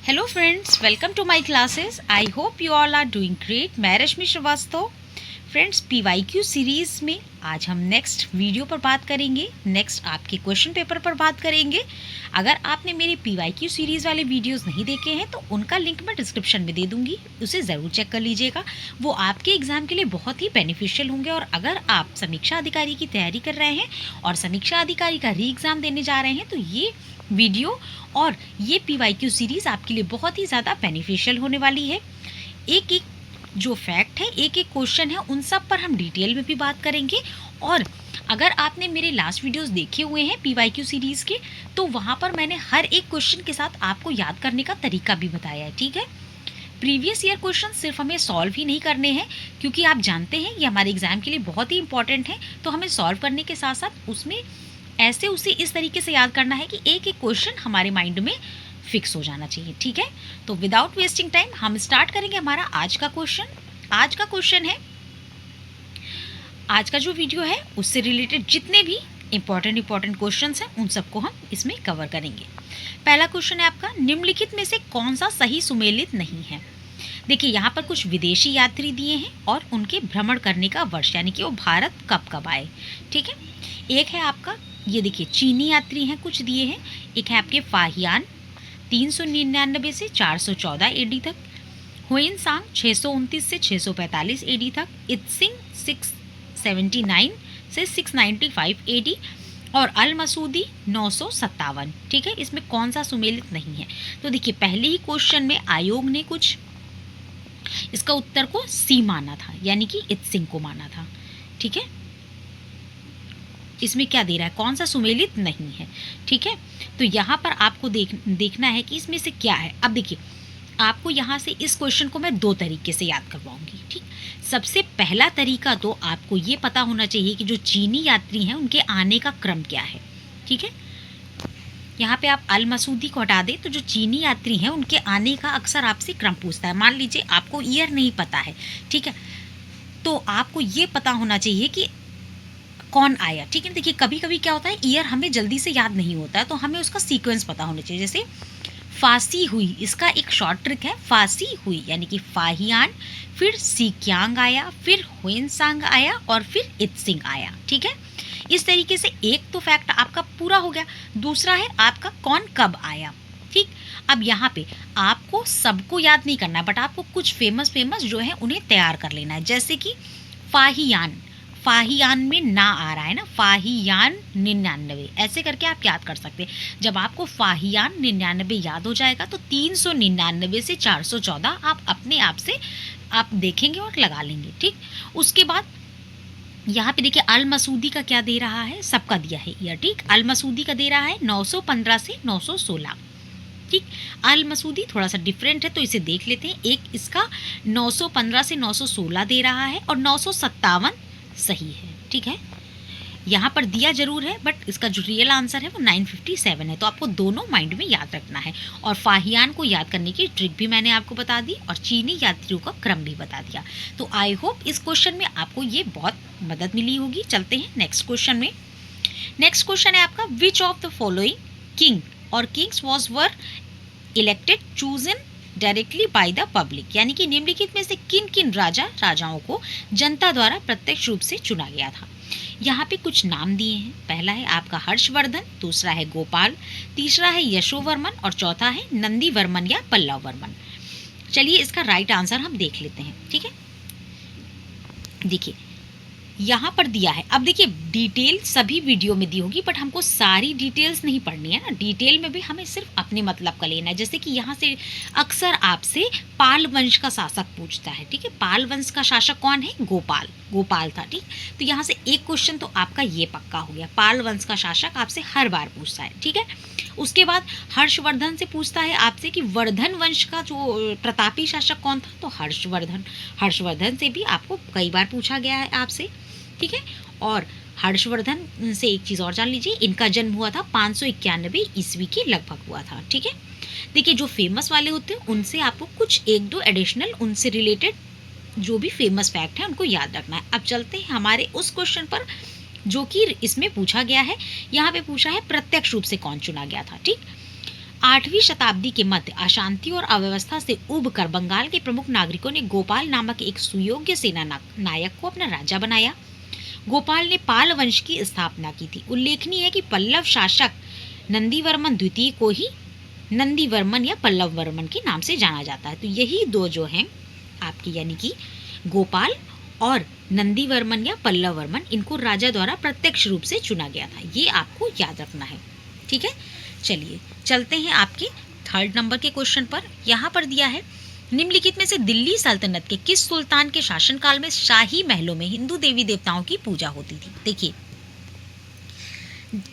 Hello friends, welcome to my classes. I hope you all are doing great. मैं Rashmi Srivastava. Friends, PYQ series में आज हम next video पर बात करेंगे, नेक्स्ट आपके क्वेश्चन पेपर पर बात करेंगे। अगर आपने मेरे पीवाईक्यू सीरीज़ वाले वीडियोस नहीं देखे हैं तो उनका लिंक मैं डिस्क्रिप्शन में दे दूँगी, उसे ज़रूर चेक कर लीजिएगा। वो आपके एग्ज़ाम के लिए बहुत ही बेनिफिशियल होंगे। और अगर आप समीक्षा अधिकारी की तैयारी कर रहे हैं और समीक्षा अधिकारी का री एग्ज़ाम देने जा रहे हैं तो ये वीडियो और ये पीवाईक्यू सीरीज़ आपके लिए बहुत ही ज़्यादा बेनिफिशियल होने वाली है। एक एक जो फैक्ट है, एक एक क्वेश्चन है, उन सब पर हम डिटेल में भी बात करेंगे। और अगर आपने मेरे लास्ट वीडियोस देखे हुए हैं पीवाईक्यू सीरीज़ के, तो वहाँ पर मैंने हर एक क्वेश्चन के साथ आपको याद करने का तरीका भी बताया है। ठीक है, प्रीवियस ईयर क्वेश्चन सिर्फ हमें सॉल्व ही नहीं करने हैं, क्योंकि आप जानते हैं ये हमारे एग्ज़ाम के लिए बहुत ही इंपॉर्टेंट है। तो हमें सॉल्व करने के साथ साथ उसमें ऐसे उसे इस तरीके से याद करना है कि एक एक क्वेश्चन हमारे माइंड में फिक्स हो जाना चाहिए। ठीक है, तो विदाउट वेस्टिंग टाइम हम स्टार्ट करेंगे हमारा आज का क्वेश्चन। आज का क्वेश्चन है, आज का जो वीडियो है उससे रिलेटेड जितने भी इंपॉर्टेंट क्वेश्चंस हैं उन सबको हम इसमें कवर करेंगे। पहला क्वेश्चन है आपका, निम्नलिखित में से कौन सा सही सुमेलित नहीं है। देखिए, यहाँ पर कुछ विदेशी यात्री दिए हैं और उनके भ्रमण करने का वर्ष, यानी कि वो भारत कब कब आए। ठीक है, एक है आपका, ये देखिए चीनी यात्री हैं कुछ दिए हैं। एक है आपके फाहियान 399 से 414 एडी तक, हुएनसांग 629 से 645 एडी तक, इत्सिंग 679 से 695 एडी और अल मसूदी 957। ठीक है, इसमें कौन सा सुमेलित नहीं है। तो देखिए, पहले ही क्वेश्चन में आयोग ने कुछ इसका उत्तर को सी माना था, यानी कि इत्सिंग को माना था। ठीक है, इसमें क्या दे रहा है, कौन सा सुमेलित नहीं है। ठीक है, तो यहाँ पर आपको देखना है कि इसमें से क्या है। अब देखिए, आपको यहाँ से इस क्वेश्चन को मैं दो तरीके से याद करवाऊंगी। ठीक, सबसे पहला तरीका तो आपको ये पता होना चाहिए कि जो चीनी यात्री हैं उनके आने का क्रम क्या है। ठीक है, यहाँ पे आप अल मसूदी को हटा दें तो जो चीनी यात्री हैं उनके आने का अक्सर आपसे क्रम पूछता है। मान लीजिए आपको ईयर नहीं पता है, ठीक है, तो आपको ये पता होना चाहिए कि कौन आया। ठीक है, देखिए कभी कभी क्या होता है, ईयर हमें जल्दी से याद नहीं होता है, तो हमें उसका सीक्वेंस पता होना चाहिए। जैसे फांसी हुई, इसका एक शॉर्ट ट्रिक है, फांसी हुई यानी कि फाहियान, फिर सीक्यांग आया, फिर हुएनसांग आया और फिर इत्सिंग आया। ठीक है, इस तरीके से एक तो फैक्ट आपका पूरा हो गया। दूसरा है आपका कौन कब आया। ठीक, अब यहाँ पे आपको सबको याद नहीं करना है, बट आपको कुछ फेमस जो है उन्हें तैयार कर लेना है। जैसे कि फाहियान, फाहियान में ना आ रहा है ना, फाहियान 99, ऐसे करके आप याद कर सकते हैं। जब आपको फाहियान 99 याद हो जाएगा तो 399 से 414 आप अपने आप से आप देखेंगे और लगा लेंगे। ठीक, उसके बाद यहाँ पे देखिए अल मसूदी का क्या दे रहा है, सबका दिया है ईयर। ठीक, अल मसूदी का दे रहा है 915 से 916। ठीक, अल मसूदी थोड़ा सा डिफरेंट है तो इसे देख लेते हैं। एक इसका 915 से 916 दे रहा है और 957 सही है। ठीक है, यहाँ पर दिया जरूर है बट इसका जो रियल आंसर है वो 957 है। तो आपको दोनों माइंड में याद रखना है। और फाहियान को याद करने की ट्रिक भी मैंने आपको बता दी और चीनी यात्रियों का क्रम भी बता दिया। तो आई होप इस क्वेश्चन में आपको ये बहुत मदद मिली होगी। चलते हैं नेक्स्ट क्वेश्चन में। नेक्स्ट क्वेश्चन है आपका, which of the following king और kings were elected chosen directly by the public, यानी कि निम्नलिखित में से किन किन राजाओं को जनता द्वारा प्रत्यक्ष रूप से चुना गया था। यहाँ पे कुछ नाम दिए हैं। पहला है आपका हर्षवर्धन, दूसरा है गोपाल, तीसरा है यशोवर्मन और चौथा है नंदीवर्मन या पल्लववर्मन। चलिए इसका राइट आंसर हम देख लेते हैं। ठीक है, देखिए यहाँ पर दिया है। अब देखिए डिटेल सभी वीडियो में दी होगी बट हमको सारी डिटेल्स नहीं पढ़नी है ना, डिटेल में भी हमें सिर्फ अपने मतलब का लेना है। जैसे कि यहाँ से अक्सर आपसे पाल वंश का शासक पूछता है। ठीक है, पाल वंश का शासक कौन है, गोपाल था। ठीक, तो यहाँ से एक क्वेश्चन तो आपका ये पक्का हो गया, पाल वंश का शासक आपसे हर बार पूछता है। ठीक है, उसके बाद हर्षवर्धन से पूछता है आपसे कि वर्धन वंश का जो प्रतापी शासक कौन था, तो हर्षवर्धन से भी आपको कई बार पूछा गया है आपसे। ठीक है, और हर्षवर्धन से एक चीज़ और जान लीजिए, इनका जन्म हुआ था 591 ईस्वी के लगभग हुआ था। ठीक है, देखिए जो फेमस वाले होते हैं उनसे आपको कुछ एक दो एडिशनल उनसे रिलेटेड जो भी फेमस फैक्ट है उनको याद रखना है। अब चलते हैं हमारे उस क्वेश्चन पर जो कि इसमें पूछा गया है। यहाँ पे पूछा है प्रत्यक्ष रूप से कौन चुना गया था। ठीक, 8वीं शताब्दी के मध्य अशांति और अव्यवस्था से उबकर बंगाल के प्रमुख नागरिकों ने गोपाल नामक एक सुयोग्य सेना नायक को अपना राजा बनाया। गोपाल ने पाल वंश की स्थापना की थी। उल्लेखनीय है कि पल्लव शासक नंदीवर्मन द्वितीय को ही नंदीवर्मन या पल्लव वर्मन के नाम से जाना जाता है। तो यही दो जो हैं आपकी, यानी कि गोपाल और नंदीवर्मन या पल्लव वर्मन, इनको राजा द्वारा प्रत्यक्ष रूप से चुना गया था। ये आपको याद रखना है, ठीक है। चलिए चलते हैं आपके 3rd नंबर के क्वेश्चन पर। यहाँ पर दिया है, निम्नलिखित में से दिल्ली सल्तनत के किस सुल्तान के शासनकाल में शाही महलों में हिंदू देवी देवताओं की पूजा होती थी। देखिए,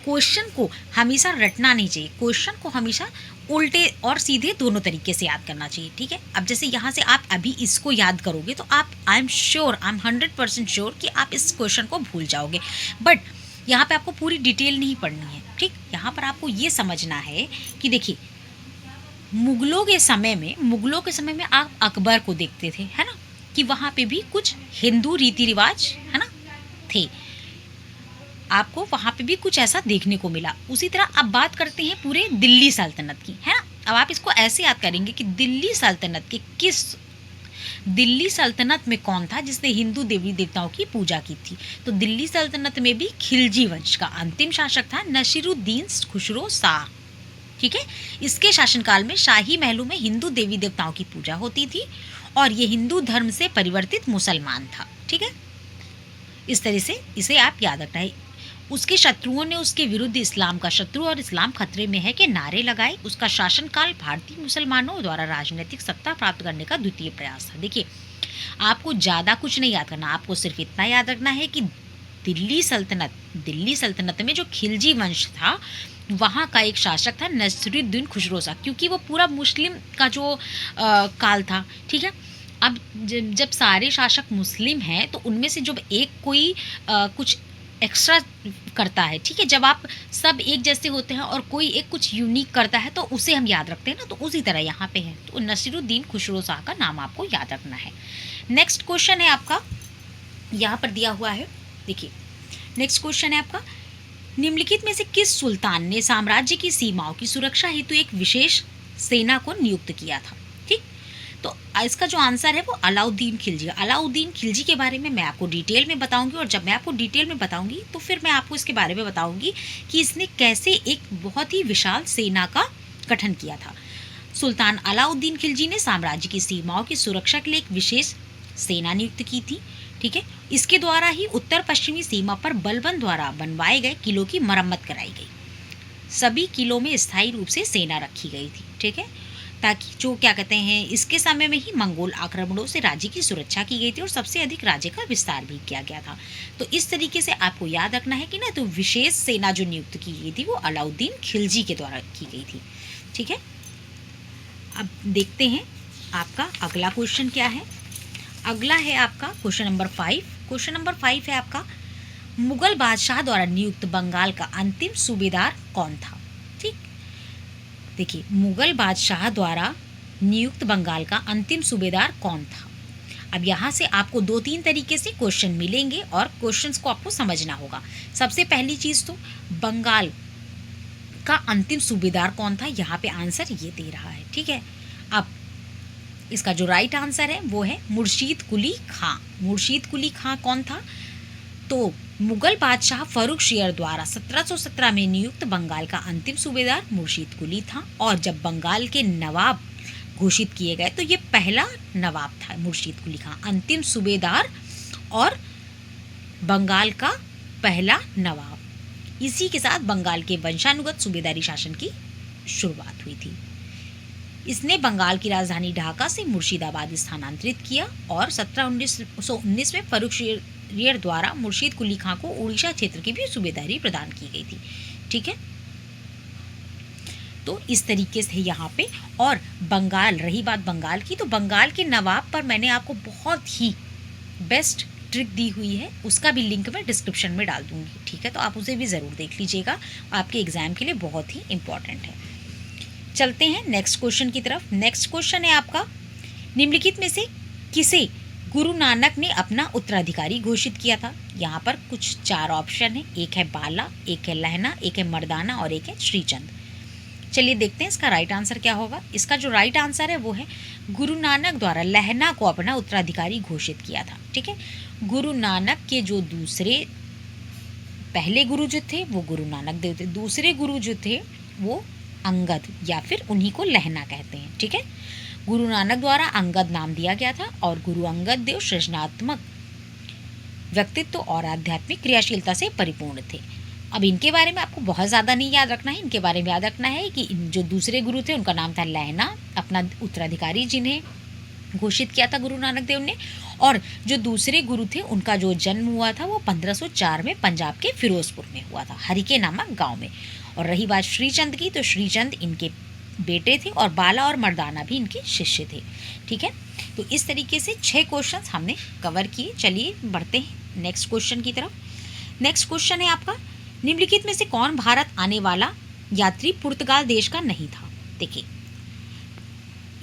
क्वेश्चन को हमेशा रटना नहीं चाहिए, क्वेश्चन को हमेशा उल्टे और सीधे दोनों तरीके से याद करना चाहिए, ठीक है। अब जैसे यहाँ से आप अभी इसको याद करोगे तो आप आई एम 100% श्योर कि आप इस क्वेश्चन को भूल जाओगे, बट यहाँ पे आपको पूरी डिटेल नहीं पढ़नी है, ठीक। यहाँ पर आपको ये समझना है कि देखिए, मुगलों के समय में आप अकबर को देखते थे, है ना, कि वहाँ पे भी कुछ हिंदू रीति रिवाज, है ना, थे। आपको वहाँ पे भी कुछ ऐसा देखने को मिला। उसी तरह अब बात करते हैं पूरे दिल्ली सल्तनत की, है ना। अब आप इसको ऐसे याद करेंगे कि दिल्ली सल्तनत में कौन था जिसने हिंदू देवी देवताओं की पूजा की थी। तो दिल्ली सल्तनत में भी खिलजी वंश का अंतिम शासक था नसीरुद्दीन खुसरो शाह, ठीक है। इसके शासनकाल में शाही महलों में हिंदू देवी देवताओं की पूजा होती थी और ये हिंदू धर्म से परिवर्तित मुसलमान था, ठीक है। इस तरह से इसे आप याद रखना है। उसके शत्रुओं ने उसके विरुद्ध इस्लाम का शत्रु और इस्लाम खतरे में है के नारे लगाए। उसका शासनकाल भारतीय मुसलमानों द्वारा राजनीतिक सत्ता प्राप्त करने का द्वितीय प्रयास था। देखिए, आपको ज़्यादा कुछ नहीं याद करना, आपको सिर्फ इतना याद रखना है कि दिल्ली सल्तनत में जो खिलजी वंश था वहाँ का एक शासक था नसीरुद्दीन खुसरो शाह, क्योंकि वो पूरा मुस्लिम का जो काल था, ठीक है। अब जब सारे शासक मुस्लिम हैं तो उनमें से जब एक कोई कुछ एक्स्ट्रा करता है, ठीक है, जब आप सब एक जैसे होते हैं और कोई एक कुछ यूनिक करता है तो उसे हम याद रखते हैं ना, तो उसी तरह यहाँ पे है। तो नसीरुद्दीन खुसरो शाह का नाम आपको याद रखना है। नेक्स्ट क्वेश्चन है आपका, यहाँ पर दिया हुआ है, देखिए नेक्स्ट क्वेश्चन है आपका, निम्नलिखित में से किस सुल्तान ने साम्राज्य की सीमाओं की सुरक्षा हेतु एक विशेष सेना को नियुक्त किया था, ठीक। तो इसका जो आंसर है वो अलाउद्दीन खिलजी के बारे में मैं आपको डिटेल में बताऊंगी, और जब मैं आपको डिटेल में बताऊंगी तो फिर मैं आपको इसके बारे में बताऊंगी कि इसने कैसे एक बहुत ही विशाल सेना का गठन किया था। सुल्तान अलाउद्दीन खिलजी ने साम्राज्य की सीमाओं की सुरक्षा के लिए एक विशेष सेना नियुक्त की थी, ठीक है। इसके द्वारा ही उत्तर पश्चिमी सीमा पर बलबन द्वारा बनवाए गए किलों की मरम्मत कराई गई। सभी किलों में स्थायी रूप से सेना रखी गई थी, ठीक है, ताकि जो क्या कहते हैं, इसके समय में ही मंगोल आक्रमणों से राज्य की सुरक्षा की गई थी और सबसे अधिक राज्य का विस्तार भी किया गया था। तो इस तरीके से आपको याद रखना है कि ना, तो विशेष सेना जो नियुक्त की गई थी वो अलाउद्दीन खिलजी के द्वारा की गई थी, ठीक है। अब देखते हैं आपका अगला क्वेश्चन क्या है। अगला है आपका क्वेश्चन नंबर 5। क्वेश्चन नंबर 5 है आपका, मुगल बादशाह द्वारा नियुक्त बंगाल का अंतिम सूबेदार कौन था, ठीक। देखिए, मुगल बादशाह द्वारा नियुक्त बंगाल का अंतिम सूबेदार कौन था। अब यहाँ से आपको 2-3 तरीके से क्वेश्चन मिलेंगे और क्वेश्चंस को आपको समझना होगा। सबसे पहली चीज़ तो बंगाल का अंतिम सूबेदार कौन था, यहाँ पे आंसर ये दे रहा है, ठीक है। अब इसका जो राइट आंसर है वो है मुर्शीद कुली खां। मुर्शीद कुली खां कौन था, तो मुगल बादशाह फर्रुख शेर द्वारा 1717 में नियुक्त बंगाल का अंतिम सूबेदार मुर्शीद कुली था, और जब बंगाल के नवाब घोषित किए गए तो ये पहला नवाब था मुर्शीद कुली खां, अंतिम सूबेदार और बंगाल का पहला नवाब। इसी के साथ बंगाल के वंशानुगत सूबेदारी शासन की शुरुआत हुई थी। इसने बंगाल की राजधानी ढाका से मुर्शिदाबाद स्थानांतरित किया और 1919 में फर्रुख शेर द्वारा मुर्शीद कुली खां को उड़ीसा क्षेत्र की भी सूबेदारी प्रदान की गई थी, ठीक है। तो इस तरीके से यहाँ पे, और बंगाल, रही बात बंगाल की, तो बंगाल के नवाब पर मैंने आपको बहुत ही बेस्ट ट्रिक दी हुई है, उसका भी लिंक मैं डिस्क्रिप्शन में डाल दूंगी, ठीक है। तो आप उसे भी ज़रूर देख लीजिएगा, आपके एग्जाम के लिए बहुत ही इंपॉर्टेंट है। चलते हैं नेक्स्ट क्वेश्चन की तरफ। नेक्स्ट क्वेश्चन है आपका, निम्नलिखित में से किसे गुरु नानक ने अपना उत्तराधिकारी घोषित किया था। यहाँ पर कुछ 4 ऑप्शन है, एक है बाला, एक है लहना, एक है मर्दाना और एक है श्रीचंद। चलिए देखते हैं इसका राइट आंसर क्या होगा। इसका जो राइट आंसर है वो है गुरु नानक द्वारा लहना को अपना उत्तराधिकारी घोषित किया था। ठीक है, गुरु नानक के जो दूसरे पहले गुरु जो थे वो गुरु नानक देव थे, दूसरे गुरु जो थे वो अंगद या फिर उन्हीं को लहना कहते हैं। ठीक है, गुरु नानक द्वारा अंगद नाम दिया गया था और गुरु अंगद देव सृजनात्मक व्यक्तित्व और आध्यात्मिक क्रियाशीलता से परिपूर्ण थे। अब इनके बारे में आपको बहुत ज़्यादा नहीं याद रखना है, इनके बारे में याद रखना है कि जो दूसरे गुरु थे उनका नाम था लहना, अपना उत्तराधिकारी जिन्हें घोषित किया था गुरु नानक देव ने, और जो दूसरे गुरु थे उनका जो जन्म हुआ था वो 1504 में पंजाब के फिरोजपुर में हुआ था, हरिके नामक गांव में। और रही बात श्रीचंद की, तो श्रीचंद इनके बेटे थे और बाला और मर्दाना भी इनके शिष्य थे। ठीक है, तो इस तरीके से 6 क्वेश्चंस हमने कवर किए। चलिए बढ़ते हैं नेक्स्ट क्वेश्चन की तरफ। नेक्स्ट क्वेश्चन है आपका, निम्नलिखित में से कौन भारत आने वाला यात्री पुर्तगाल देश का नहीं था। देखिए,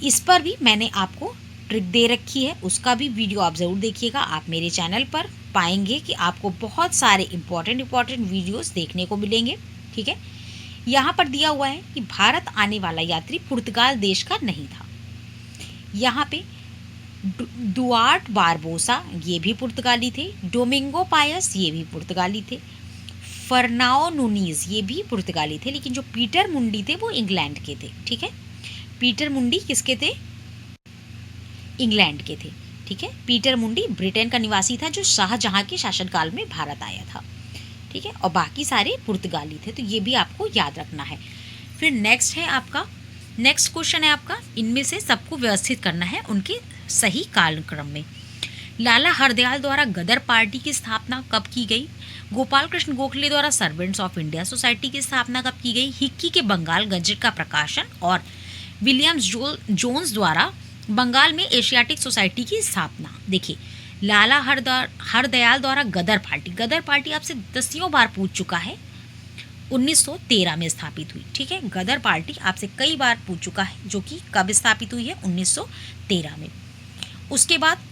इस पर भी मैंने आपको ट्रिक दे रखी है, उसका भी वीडियो आप ज़रूर देखिएगा। आप मेरे चैनल पर पाएंगे कि आपको बहुत सारे इंपॉर्टेंट वीडियोस देखने को मिलेंगे। ठीक है, यहाँ पर दिया हुआ है कि भारत आने वाला यात्री पुर्तगाल देश का नहीं था। यहाँ पे डुआर्ट बारबोसा ये भी पुर्तगाली थे, डोमिंगो पायस ये भी पुर्तगाली थे, फर्नाओ नूनीज ये भी पुर्तगाली थे, लेकिन जो पीटर मुंडी थे वो इंग्लैंड के थे। ठीक है, पीटर मुंडी किसके थे? इंग्लैंड के थे। ठीक है, पीटर मुंडी ब्रिटेन का निवासी था जो शाहजहां के शासनकाल में भारत आया था। ठीक है, और बाकी सारे पुर्तगाली थे, तो ये भी आपको याद रखना है। फिर नेक्स्ट क्वेश्चन है आपका, इनमें से सबको व्यवस्थित करना है उनके सही कालक्रम में। लाला हरदयाल द्वारा गदर पार्टी की स्थापना कब की गई? गोपाल कृष्ण गोखले द्वारा सर्वेंट्स ऑफ इंडिया सोसाइटी की स्थापना कब की गई? हिक्की के बंगाल गजट का प्रकाशन और विलियम्स जोन्स द्वारा बंगाल में एशियाटिक सोसाइटी की स्थापना। देखिए, लाला हरदयाल द्वारा गदर पार्टी आपसे दसियों बार पूछ चुका है, 1913 में स्थापित हुई। ठीक है, गदर पार्टी आपसे कई बार पूछ चुका है, जो कि कब स्थापित हुई है? 1913 में। उसके बाद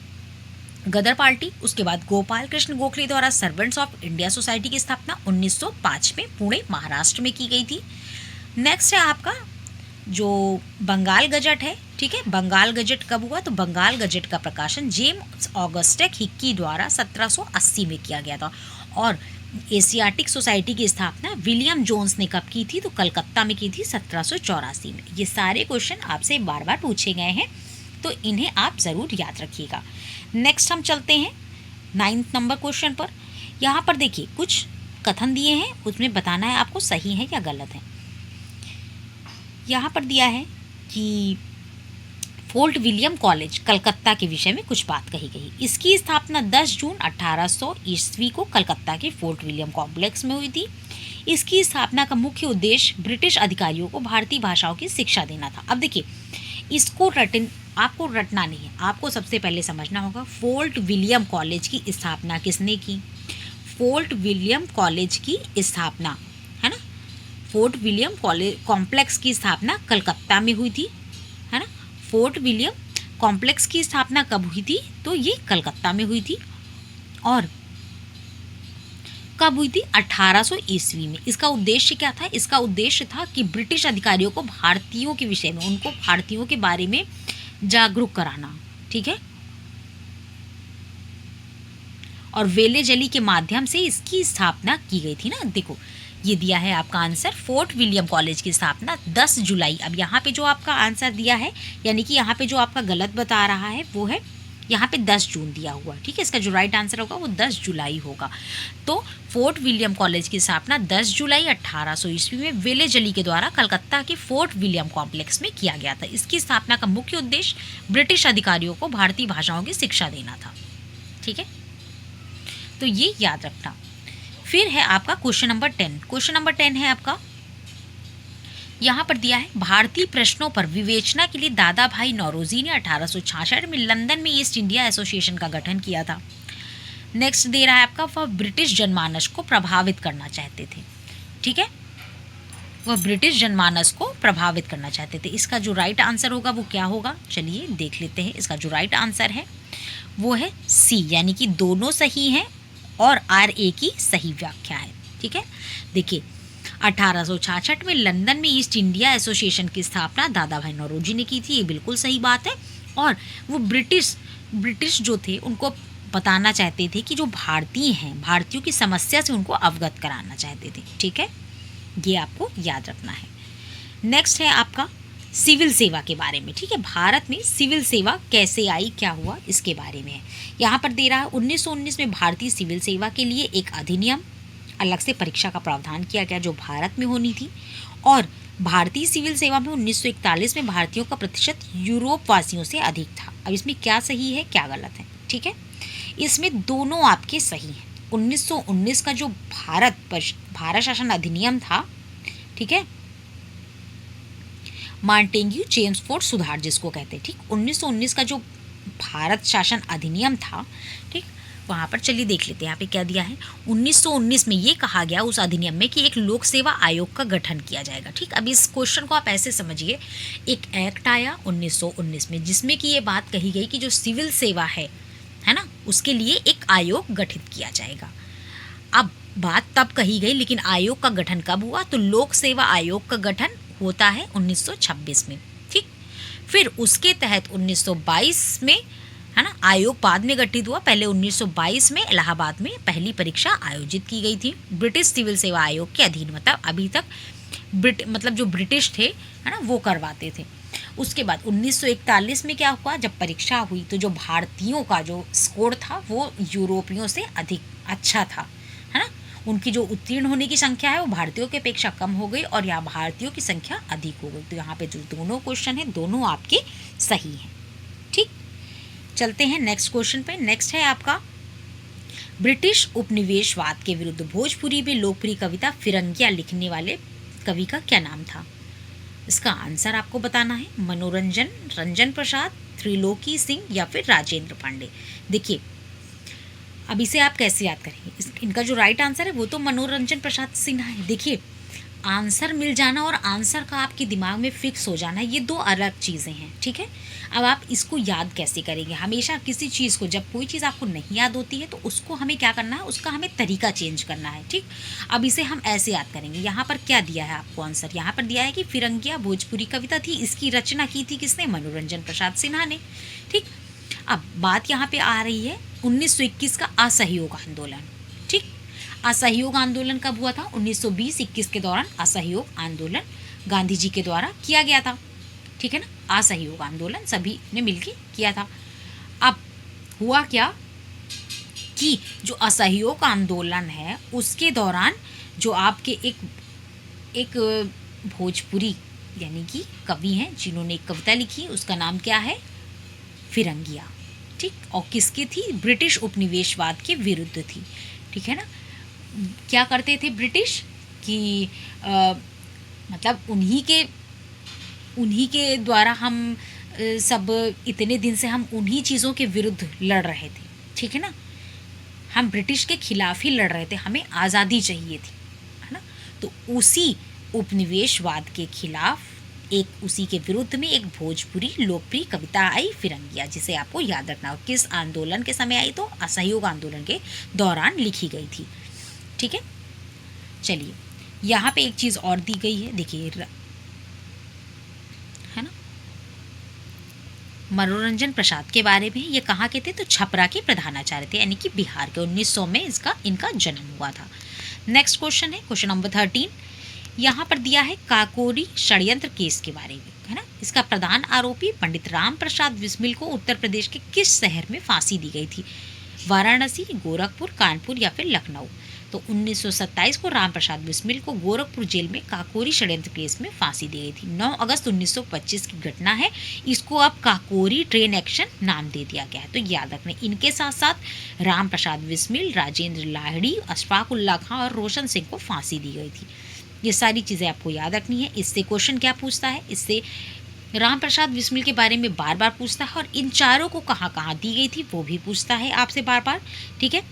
गदर पार्टी, उसके बाद गोपाल कृष्ण गोखले द्वारा सर्वेंट्स ऑफ इंडिया सोसाइटी की स्थापना 1905 में पुणे महाराष्ट्र में की गई थी। नेक्स्ट है आपका जो बंगाल गजट है। ठीक है, बंगाल गजट कब हुआ? तो बंगाल गजट का प्रकाशन जेम्स ऑगस्टस हिक्की द्वारा 1780 में किया गया था। और एशियाटिक सोसाइटी की स्थापना विलियम जोन्स ने कब की थी? तो कलकत्ता में की थी 1784 में। ये सारे क्वेश्चन आपसे बार बार पूछे गए हैं, तो इन्हें आप ज़रूर याद रखिएगा। नेक्स्ट हम चलते हैं 9th नंबर क्वेश्चन पर। यहाँ पर देखिए, कुछ कथन दिए हैं, उसमें बताना है आपको सही है या गलत है। यहाँ पर दिया है कि फोर्ट विलियम कॉलेज कलकत्ता के विषय में कुछ बात कही गई। इसकी स्थापना 10 जून 1800 ईस्वी को कलकत्ता के फोर्ट विलियम कॉम्प्लेक्स में हुई थी। इसकी स्थापना का मुख्य उद्देश्य ब्रिटिश अधिकारियों को भारतीय भाषाओं की शिक्षा देना था। अब देखिए, इसको आपको रटना नहीं है, आपको सबसे पहले समझना होगा फोर्ट विलियम कॉलेज की स्थापना किसने की। फोर्ट विलियम कॉलेज की स्थापना, है ना, फोर्ट विलियम कॉलेज कॉम्प्लेक्स की स्थापना कलकत्ता में हुई थी, है ना। फोर्ट विलियम कॉम्प्लेक्स की स्थापना कब हुई थी? तो ये कलकत्ता में हुई थी। और कब हुई थी? 1800 ईस्वी में। इसका उद्देश्य क्या था? इसका उद्देश्य था कि ब्रिटिश अधिकारियों को भारतीयों के विषय में, उनको भारतीयों के बारे में जागरूक कराना। ठीक है, और वेले जली के माध्यम से इसकी स्थापना की गई थी ना। देखो, ये दिया है आपका आंसर, फोर्ट विलियम कॉलेज की स्थापना 10 जुलाई। अब यहाँ पे जो आपका आंसर दिया है, यानी कि यहाँ पे जो आपका गलत बता रहा है वो है यहाँ पे 10 जून दिया हुआ। ठीक है, इसका जो राइट आंसर होगा वो 10 जुलाई होगा। तो फोर्ट विलियम कॉलेज की स्थापना 10 जुलाई 1800 ईस्वी में वेले जली के द्वारा कलकत्ता के फोर्ट विलियम कॉम्प्लेक्स में किया गया था। इसकी स्थापना का मुख्य उद्देश्य ब्रिटिश अधिकारियों को भारतीय भाषाओं की शिक्षा देना था। ठीक है, तो ये याद रखना। फिर है आपका क्वेश्चन नंबर 10। क्वेश्चन नंबर 10 है आपका, यहाँ पर दिया है भारतीय प्रश्नों पर विवेचना के लिए दादा भाई नौरोजी ने 1866 में लंदन में ईस्ट इंडिया एसोसिएशन का गठन किया था। नेक्स्ट दे रहा है आपका, वह ब्रिटिश जनमानस को प्रभावित करना चाहते थे। ठीक है, वह ब्रिटिश जनमानस को प्रभावित करना चाहते थे। इसका जो राइट आंसर होगा वो क्या होगा? चलिए देख लेते हैं। इसका जो राइट आंसर है वो है सी, यानी कि दोनों सही हैं और RA की सही व्याख्या है। ठीक है, देखिए 1866 में लंदन में ईस्ट इंडिया एसोसिएशन की स्थापना दादा भाई नौरोजी ने की थी, ये बिल्कुल सही बात है। और वो ब्रिटिश जो थे उनको बताना चाहते थे कि जो भारतीय हैं, भारतीयों की समस्या से उनको अवगत कराना चाहते थे। ठीक है, ये आपको याद रखना है। नेक्स्ट है आपका सिविल सेवा के बारे में। ठीक है, भारत में सिविल सेवा कैसे आई, क्या हुआ, इसके बारे में है। यहाँ पर दे रहा है 1919 में भारतीय सिविल सेवा के लिए एक अधिनियम, अलग से परीक्षा का प्रावधान किया गया जो भारत में होनी थी। और भारतीय सिविल सेवा में 1941 में भारतीयों का प्रतिशत यूरोप वासियों से अधिक था। अब इसमें क्या सही है क्या गलत है? ठीक है, इसमें दोनों आपके सही हैं। 1919 का जो भारत शासन अधिनियम था, ठीक है, मांटेग्यू चेम्सफोर्ड सुधार जिसको कहते हैं, ठीक, 1919 का जो भारत शासन अधिनियम था, ठीक, वहाँ पर चलिए देख लेते हैं यहाँ पे क्या दिया है। 1919 में ये कहा गया उस अधिनियम में कि एक लोक सेवा आयोग का गठन किया जाएगा। ठीक, अब इस क्वेश्चन को आप ऐसे समझिए, एक एक्ट आया 1919 में जिसमें कि ये बात कही गई कि जो सिविल सेवा है ना, उसके लिए एक आयोग गठित किया जाएगा। अब बात तब कही गई, लेकिन आयोग का गठन कब हुआ? तो लोक सेवा आयोग का गठन होता है 1926 में। ठीक, फिर उसके तहत 1922 में, है ना, आयोग बाद में गठित हुआ। पहले 1922 में इलाहाबाद में पहली परीक्षा आयोजित की गई थी ब्रिटिश सिविल सेवा आयोग के अधीन। मतलब अभी तक जो ब्रिटिश थे, है ना, वो करवाते थे। उसके बाद 1941 में क्या हुआ? जब परीक्षा हुई तो जो भारतीयों का जो स्कोर था वो यूरोपियों से अधिक अच्छा था, है ना। उनकी जो उत्तीर्ण होने की संख्या है वो भारतीयों की अपेक्षा कम हो गई और यहाँ भारतीयों की संख्या अधिक हो गई। तो यहाँ पे जो दोनों क्वेश्चन है दोनों आपके सही हैं। ठीक, चलते हैं नेक्स्ट क्वेश्चन पे। नेक्स्ट है आपका ब्रिटिश उपनिवेशवाद के विरुद्ध भोजपुरी में लोकप्रिय कविता फिरंगिया लिखने वाले कवि का क्या नाम था? इसका आंसर आपको बताना है। मनोरंजन, रंजन प्रसाद, त्रिलोकी सिंह या फिर राजेंद्र पांडे। देखिए, अब इसे आप कैसे याद करेंगे? इनका जो राइट आंसर है वो तो मनोरंजन प्रसाद सिन्हा है। देखिए, आंसर मिल जाना और आंसर का आपके दिमाग में फिक्स हो जाना, ये दो अलग चीज़ें हैं। ठीक है, अब आप इसको याद कैसे करेंगे? हमेशा किसी चीज़ को, जब कोई चीज़ आपको नहीं याद होती है तो उसको हमें क्या करना है, उसका हमें तरीका चेंज करना है। ठीक, अब इसे हम ऐसे याद करेंगे। यहाँ पर क्या दिया है आपको आंसर? यहाँ पर दिया है कि फिरंगिया भोजपुरी कविता थी, इसकी रचना की थी किसने? मनोरंजन प्रसाद सिन्हा ने। ठीक, अब बात यहाँ पे आ रही है 1921 का असहयोग आंदोलन। ठीक, असहयोग आंदोलन कब हुआ था? 1920-21 के दौरान असहयोग आंदोलन गांधी जी के द्वारा किया गया था। ठीक है ना, असहयोग आंदोलन सभी ने मिलकर किया था। अब हुआ क्या कि जो असहयोग आंदोलन है उसके दौरान जो आपके एक भोजपुरी यानी कि कवि हैं जिन्होंने एक कविता लिखी, उसका नाम क्या है? फिरंगिया। ठीक, और किसकी थी? ब्रिटिश उपनिवेशवाद के विरुद्ध थी। ठीक है ना, क्या करते थे ब्रिटिश कि मतलब उन्हीं के द्वारा हम सब इतने दिन से हम उन्हीं चीज़ों के विरुद्ध लड़ रहे थे। ठीक है ना, हम ब्रिटिश के खिलाफ ही लड़ रहे थे, हमें आज़ादी चाहिए थी, है ना। तो उसी उपनिवेशवाद के खिलाफ उसी के विरुद्ध में एक भोजपुरी लोकप्रिय कविता आई फिरंगिया, जिसे आपको याद रखना हो। किस आंदोलन के समय आई? तो असहयोग आंदोलन के दौरान लिखी गई थी। ठीक है, चलिए यहाँ पे एक चीज़ और दी गई है, देखिए, है ना, मनोरंजन प्रसाद के बारे में। ये कहाँ के थे? तो छपरा के प्रधानाचार्य थे, यानी कि बिहार के। 1900 में इनका जन्म हुआ था। नेक्स्ट क्वेश्चन है क्वेश्चन नंबर 13। यहाँ पर दिया है काकोरी षड्यंत्र केस के बारे में, है ना। इसका प्रधान आरोपी पंडित राम प्रसाद बिस्मिल को उत्तर प्रदेश के किस शहर में फांसी दी गई थी? वाराणसी, गोरखपुर, कानपुर या फिर लखनऊ? तो 1927 को राम प्रसाद बिस्मिल को गोरखपुर जेल में काकोरी षड्यंत्र केस में फांसी दी गई थी। 9 अगस्त 1925 की घटना है। इसको अब काकोरी ट्रेन एक्शन नाम दे दिया गया है, तो याद रखना। इनके साथ साथ राम प्रसाद बिस्मिल, राजेंद्र लाहिड़ी, अशफाक उल्लाह खां और रोशन सिंह को फांसी दी गई थी। ये सारी चीज़ें आपको याद रखनी है। इससे क्वेश्चन क्या पूछता है? इससे राम प्रसाद बिस्मिल के बारे में बार बार पूछता है और इन चारों को कहाँ कहाँ दी गई थी वो भी पूछता है आपसे बार बार। ठीक है,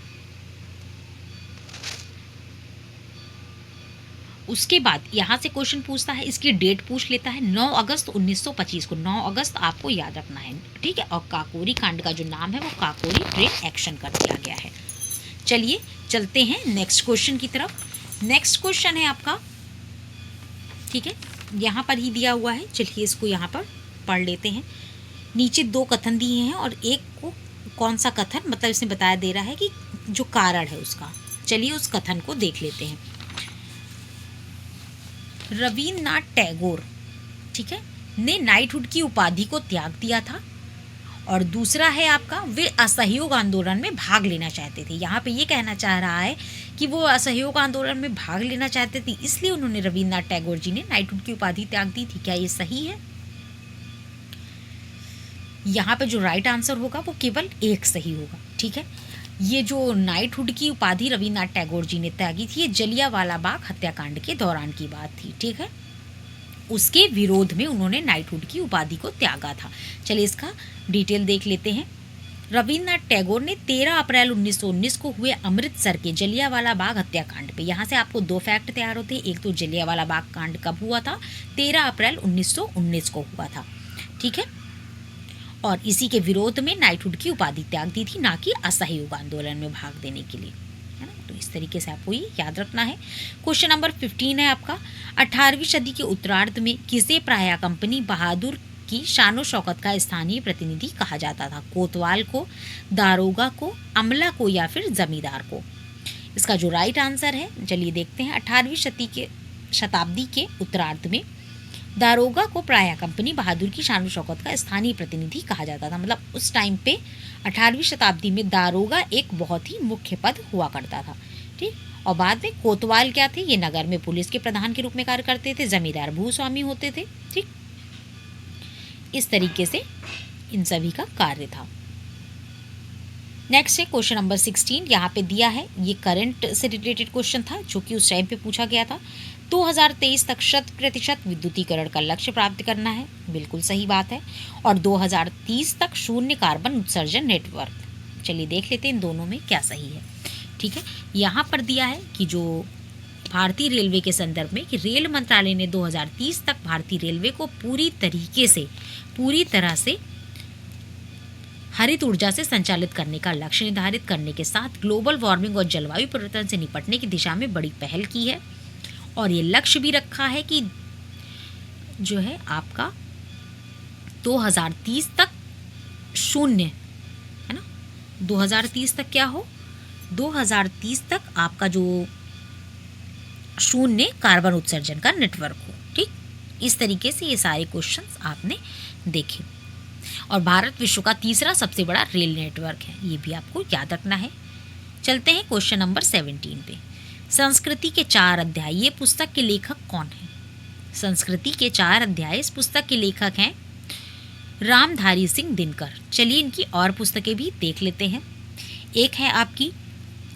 उसके बाद यहाँ से क्वेश्चन पूछता है, इसकी डेट पूछ लेता है 9 अगस्त 1925 को। 9 अगस्त आपको याद रखना है। ठीक है, और काकोरी कांड का जो नाम है वो काकोरी ट्रेन एक्शन कर दिया गया है। चलिए चलते हैं नेक्स्ट क्वेश्चन की तरफ। नेक्स्ट क्वेश्चन है आपका ठीक है, यहाँ पर ही दिया हुआ है, चलिए इसको यहाँ पर पढ़ लेते हैं। नीचे 2 कथन दिए हैं और एक को कौन सा कथन, मतलब इसमें बताया दे रहा है कि जो कारण है उसका। चलिए उस कथन को देख लेते हैं। रवीन्द्रनाथ टैगोर, ठीक है, ने नाइटहुड की उपाधि को त्याग दिया था। और दूसरा है आपका, वे असहयोग आंदोलन में भाग लेना चाहते थे। यहाँ पे ये कहना चाह रहा है कि वो असहयोग आंदोलन में भाग लेना चाहते थे, इसलिए उन्होंने रवीन्द्रनाथ टैगोर जी ने नाइटहुड की उपाधि त्याग दी थी। क्या ये सही है? यहाँ पे जो राइट आंसर होगा वो केवल एक सही होगा। ठीक है, ये जो नाइटहुड की उपाधि रवीन्द्रनाथ टैगोर जी ने त्यागी थी, ये जलियांवाला बाग हत्याकांड के दौरान की बात थी। ठीक है, उसके विरोध में उन्होंने नाइटहुड की उपाधि को त्यागा था। चलिए इसका डिटेल देख लेते हैं। रवीन्द्रनाथ टैगोर ने 13 अप्रैल 1919 को हुए अमृतसर के जलियांवाला बाग हत्याकांड पे, यहाँ से आपको 2 फैक्ट तैयार होते हैं। एक तो जलियांवाला बाग कांड कब हुआ था, 13 अप्रैल 1919 को हुआ था। ठीक है, और इसी के विरोध में नाइटहुड की उपाधि त्याग दी थी, ना कि असहयोग आंदोलन में भाग देने के लिए, है ना। तो इस तरीके से आपको ये याद रखना है। क्वेश्चन नंबर 15 है आपका, 18वीं सदी के उत्तरार्ध में किसे प्राय कंपनी बहादुर की शानो शौकत का स्थानीय प्रतिनिधि कहा जाता था? कोतवाल को, दारोगा को, अमला को या फिर जमींदार को? इसका जो राइट आंसर है, चलिए देखते हैं। 18वीं शताब्दी के उत्तरार्ध में दारोगा को प्राय कंपनी बहादुर की शानो शौकत का स्थानीय प्रतिनिधि कहा जाता था। मतलब उस टाइम पे 18वीं शताब्दी में दारोगा एक बहुत ही मुख्य पद हुआ करता था। ठीक, और बाद में कोतवाल क्या थे, ये नगर में पुलिस के प्रधान के रूप में कार्य करते थे। जमींदार भूस्वामी होते थे। ठीक, इस तरीके से इन सभी का कार्य था। नेक्स्ट है क्वेश्चन नंबर 16, यहाँ पे दिया है, ये करंट से रिलेटेड क्वेश्चन था जो कि उस टाइम पे पूछा गया था। 2023 तक 100% विद्युतीकरण का लक्ष्य प्राप्त करना है, बिल्कुल सही बात है। और 2030 तक शून्य कार्बन उत्सर्जन नेटवर्क। चलिए देख लेते हैं इन दोनों में क्या सही है। ठीक है, यहाँ पर दिया है कि जो भारतीय रेलवे के संदर्भ में कि रेल मंत्रालय ने 2030 तक भारतीय रेलवे को पूरी तरह से हरित ऊर्जा से संचालित करने का लक्ष्य निर्धारित करने के साथ ग्लोबल वार्मिंग और जलवायु परिवर्तन से निपटने की दिशा में बड़ी पहल की है। और ये लक्ष्य भी रखा है कि जो है आपका 2030 तक शून्य, है ना, 2030 तक क्या हो, 2030 तक आपका जो शून्य कार्बन उत्सर्जन का नेटवर्क हो। ठीक, इस तरीके से ये सारे क्वेश्चंस आपने देखे। और भारत विश्व का तीसरा सबसे बड़ा रेल नेटवर्क है, ये भी आपको याद रखना है। चलते हैं क्वेश्चन नंबर 17 पे। संस्कृति के 4 अध्याय, ये पुस्तक के लेखक कौन है? संस्कृति के 4 अध्याय, इस पुस्तक के लेखक हैं रामधारी सिंह दिनकर। चलिए इनकी और पुस्तकें भी देख लेते हैं। एक है आपकी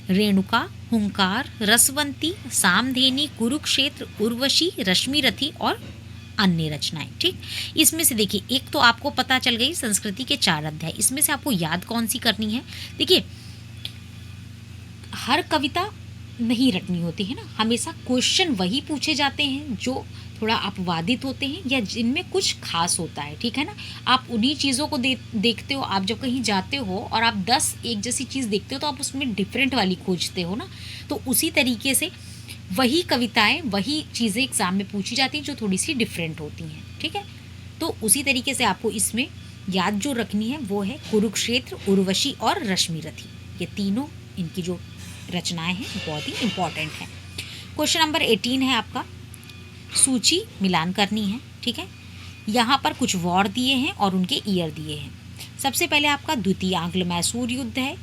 रेणुका, हुंकार, रसवंती, सामधेनी, कुरुक्षेत्र, उर्वशी, रश्मिरथी और अन्य रचनाएं। ठीक, इसमें से देखिए, एक तो आपको पता चल गई संस्कृति के 4 अध्याय, इसमें से आपको याद कौन सी करनी है? देखिए, हर कविता नहीं रटनी होती है ना, हमेशा क्वेश्चन वही पूछे जाते हैं जो थोड़ा अपवादित होते हैं या जिनमें कुछ खास होता है। ठीक है ना, आप उन्हीं चीज़ों को देखते हो। आप जब कहीं जाते हो और आप 10 एक जैसी चीज़ देखते हो तो आप उसमें डिफरेंट वाली खोजते हो ना, तो उसी तरीके से वही कविताएं, वही चीज़ें एग्जाम में पूछी जाती हैं जो थोड़ी सी डिफरेंट होती हैं। ठीक है, तो उसी तरीके से आपको इसमें याद जो रखनी है वो है कुरुक्षेत्र, उर्वशी और रश्मिरथी। ये तीनों इनकी जो रचनाएं हैं बहुत ही इम्पॉर्टेंट हैं। क्वेश्चन नंबर 18 है आपका, सूची मिलान करनी है। ठीक है, यहाँ पर कुछ वॉर दिए हैं और उनके ईयर दिए हैं। सबसे पहले आपका द्वितीय आंग्ल मैसूर युद्ध है,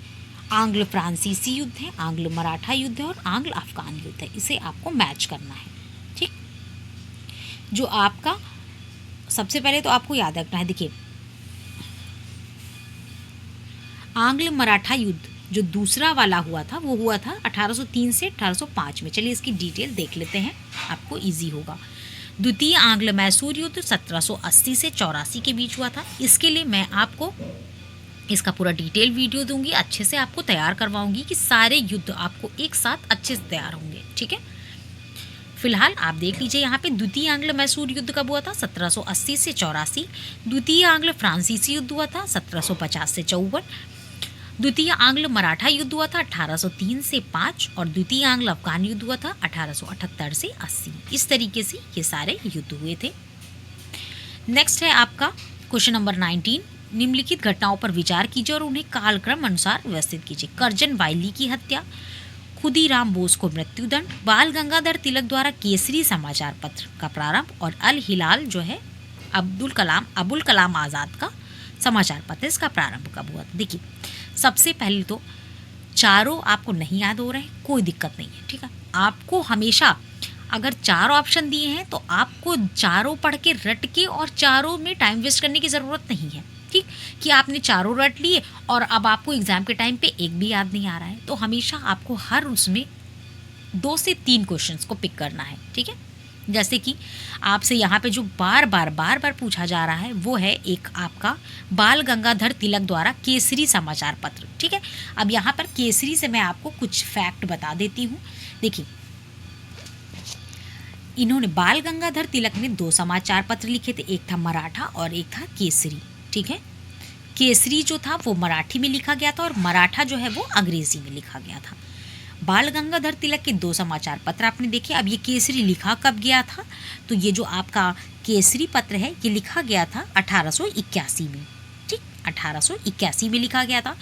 आंग्ल फ्रांसीसी युद्ध है, आंग्ल मराठा युद्ध है और आंग्ल अफगान युद्ध है। इसे आपको मैच करना है। ठीक, जो आपका सबसे पहले तो आपको याद रखना है, देखिए आंग्ल मराठा युद्ध जो दूसरा वाला हुआ था वो हुआ था 1803 से 1805 में। चलिए इसकी डिटेल देख लेते हैं, आपको इजी होगा। द्वितीय आंग्ल मैसूर युद्ध 1780 से 84 के बीच हुआ था। इसके लिए मैं आपको इसका पूरा डिटेल वीडियो दूंगी, अच्छे से आपको तैयार करवाऊंगी कि सारे युद्ध आपको एक साथ अच्छे से तैयार होंगे। ठीक है, फिलहाल आप देख लीजिए यहाँ पे द्वितीय आंग्ल मैसूर युद्ध कब हुआ था, 1780 से 84। द्वितीय आंग्ल फ्रांसीसी युद्ध हुआ था 1750 से 54। द्वितीय आंग्ल मराठा युद्ध हुआ था 1803 से 5 और द्वितीय आंग्ल अफगान युद्ध हुआ था 1878 से 80। इस तरीके से ये सारे युद्ध हुए थे। नेक्स्ट है आपका क्वेश्चन नंबर 19। निम्नलिखित घटनाओं पर विचार कीजिए और उन्हें कालक्रम अनुसार व्यवस्थित कीजिए। करजन वायली की हत्या, खुदीराम बोस को मृत्युदंड, बाल गंगाधर तिलक द्वारा केसरी समाचार पत्र का प्रारंभ और अल हिलाल जो है अब्दुल कलाम आज़ाद का समाचार पत्र, इसका प्रारंभ कब हुआ? देखिए, सबसे पहले तो चारों आपको नहीं याद हो रहे हैं, कोई दिक्कत नहीं है, ठीक है। आपको हमेशा अगर 4 ऑप्शन दिए हैं तो आपको चारों पढ़ के रट के और चारों में टाइम वेस्ट करने की ज़रूरत नहीं है, ठीक, कि आपने चारों रट लिए और अब आपको एग्जाम के टाइम पे एक भी याद नहीं आ रहा है। तो हमेशा आपको हर उसमें 2 से 3 क्वेश्चंस को पिक करना है, ठीक है। जैसे कि आपसे यहाँ पे जो बार बार पूछा जा रहा है वो है एक आपका बाल गंगाधर तिलक द्वारा केसरी समाचार पत्र, ठीक है। अब यहाँ पर केसरी से मैं आपको कुछ फैक्ट बता देती हूँ। देखिए, इन्होंने बाल गंगाधर तिलक ने 2 समाचार पत्र लिखे थे, एक था मराठा और एक था केसरी, ठीक है। केसरी जो था वो मराठी में लिखा गया था और मराठा जो है वो अंग्रेजी में लिखा गया था। बाल गंगाधर तिलक के 2 समाचार पत्र आपने देखे। अब ये केसरी लिखा कब गया था? तो ये जो आपका केसरी पत्र है ये लिखा गया था 1881 में, ठीक, 1881 में लिखा गया था।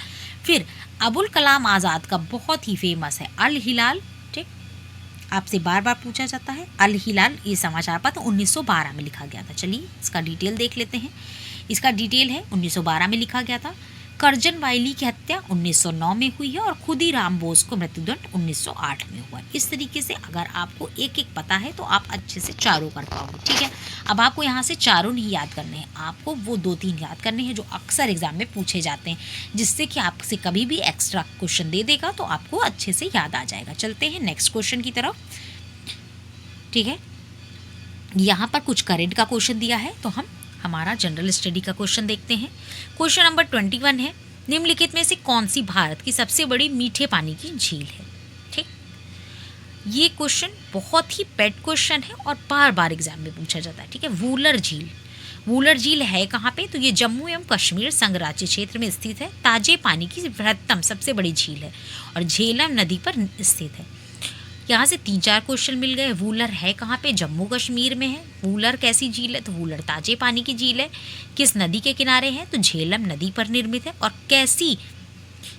फिर अबुल कलाम आज़ाद का बहुत ही फेमस है अल हिलाल, ठीक, आपसे बार बार पूछा जाता है। अल हिलाल ये समाचार पत्र 1912 में लिखा गया था। चलिए इसका डिटेल देख लेते हैं। इसका डिटेल है 1912 में लिखा गया था। करजन वायली की हत्या 1909 में हुई है और खुदीराम बोस को मृत्युदंड 1908 में हुआ। इस तरीके से अगर आपको एक एक पता है तो आप अच्छे से चारों कर पाओगे, ठीक है। अब आपको यहाँ से चारों नहीं याद करने हैं, आपको वो 2-3 याद करने हैं जो अक्सर एग्जाम में पूछे जाते हैं, जिससे कि आपसे कभी भी एक्स्ट्रा क्वेश्चन दे देगा तो आपको अच्छे से याद आ जाएगा। चलते हैं नेक्स्ट क्वेश्चन की तरफ, ठीक है। यहाँ पर कुछ करेंट का क्वेश्चन दिया है तो हम हमारा जनरल स्टडी का क्वेश्चन देखते हैं। क्वेश्चन नंबर 21 है, निम्नलिखित में से कौन सी भारत की सबसे बड़ी मीठे पानी की झील है? ठीक, ये क्वेश्चन बहुत ही पेट क्वेश्चन है और बार बार एग्जाम में पूछा जाता है, ठीक है। वूलर झील, वूलर झील है कहाँ पे? तो ये जम्मू एवं कश्मीर संघराज्य क्षेत्र में स्थित है। ताजे पानी की बृहत्तम सबसे बड़ी झील है और झेलम नदी पर स्थित है। यहाँ से 3-4 क्वेश्चन मिल गए। वूलर है कहाँ पे? जम्मू कश्मीर में है। वूलर कैसी झील है? तो वूलर ताजे पानी की झील है। किस नदी के किनारे है? तो झेलम नदी पर निर्मित है। और कैसी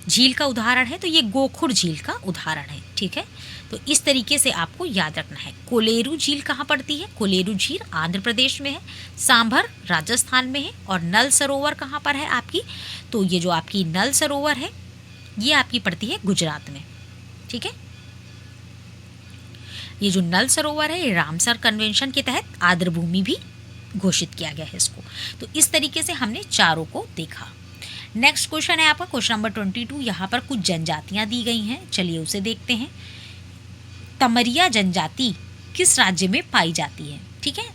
झील का उदाहरण है? तो ये गोखुर झील का उदाहरण है, ठीक है। तो इस तरीके से आपको याद रखना है। कोलेरू झील कहाँ पड़ती है? कोलेरू झील आंध्र प्रदेश में है। सांभर राजस्थान में है। और नल सरोवर कहाँ पर है आपकी? तो ये जो आपकी नल सरोवर है ये आपकी पड़ती है गुजरात में, ठीक है। ये जो नल सरोवर है ये रामसर कन्वेंशन के तहत आर्द्रभूमि भी घोषित किया गया है इसको। तो इस तरीके से हमने चारों को देखा। नेक्स्ट क्वेश्चन है आपका क्वेश्चन नंबर 22। यहाँ पर कुछ जनजातियाँ दी गई हैं, चलिए उसे देखते हैं। तमरिया जनजाति किस राज्य में पाई जाती है? ठीक है,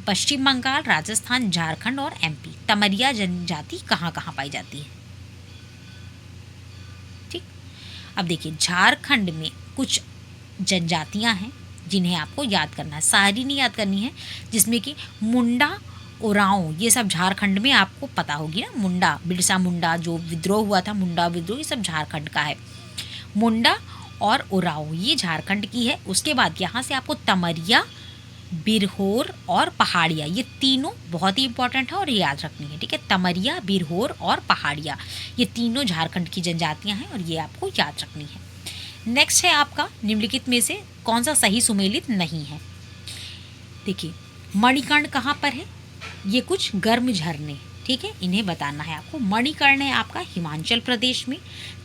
पश्चिम बंगाल, राजस्थान, झारखंड और एमपी। तमरिया जनजाति कहाँ कहाँ पाई जाती है? ठीक, अब देखिए झारखंड में कुछ जनजातियां हैं जिन्हें आपको याद करना है, सारी नहीं याद करनी है, जिसमें कि मुंडा, ओराओं, ये सब झारखंड में आपको पता होगी ना। मुंडा, बिरसा मुंडा जो विद्रोह हुआ था, मुंडा विद्रोह, ये सब झारखंड का है। मुंडा और ओराओं ये झारखंड की है। उसके बाद यहाँ से आपको तमरिया, बिरहोर और पहाड़िया, ये तीनों बहुत ही इंपॉर्टेंट है और याद रखनी है, ठीक है। तमरिया, बिरहोर और पहाड़िया ये तीनों झारखंड की जनजातियाँ हैं और ये आपको याद रखनी है। नेक्स्ट है आपका निम्नलिखित में से कौन सा सही सुमेलित नहीं है? देखिए, मणिकर्ण कहाँ पर है? ये कुछ गर्म झरने, ठीक है, इन्हें बताना है आपको। मणिकर्ण है आपका हिमाचल प्रदेश में।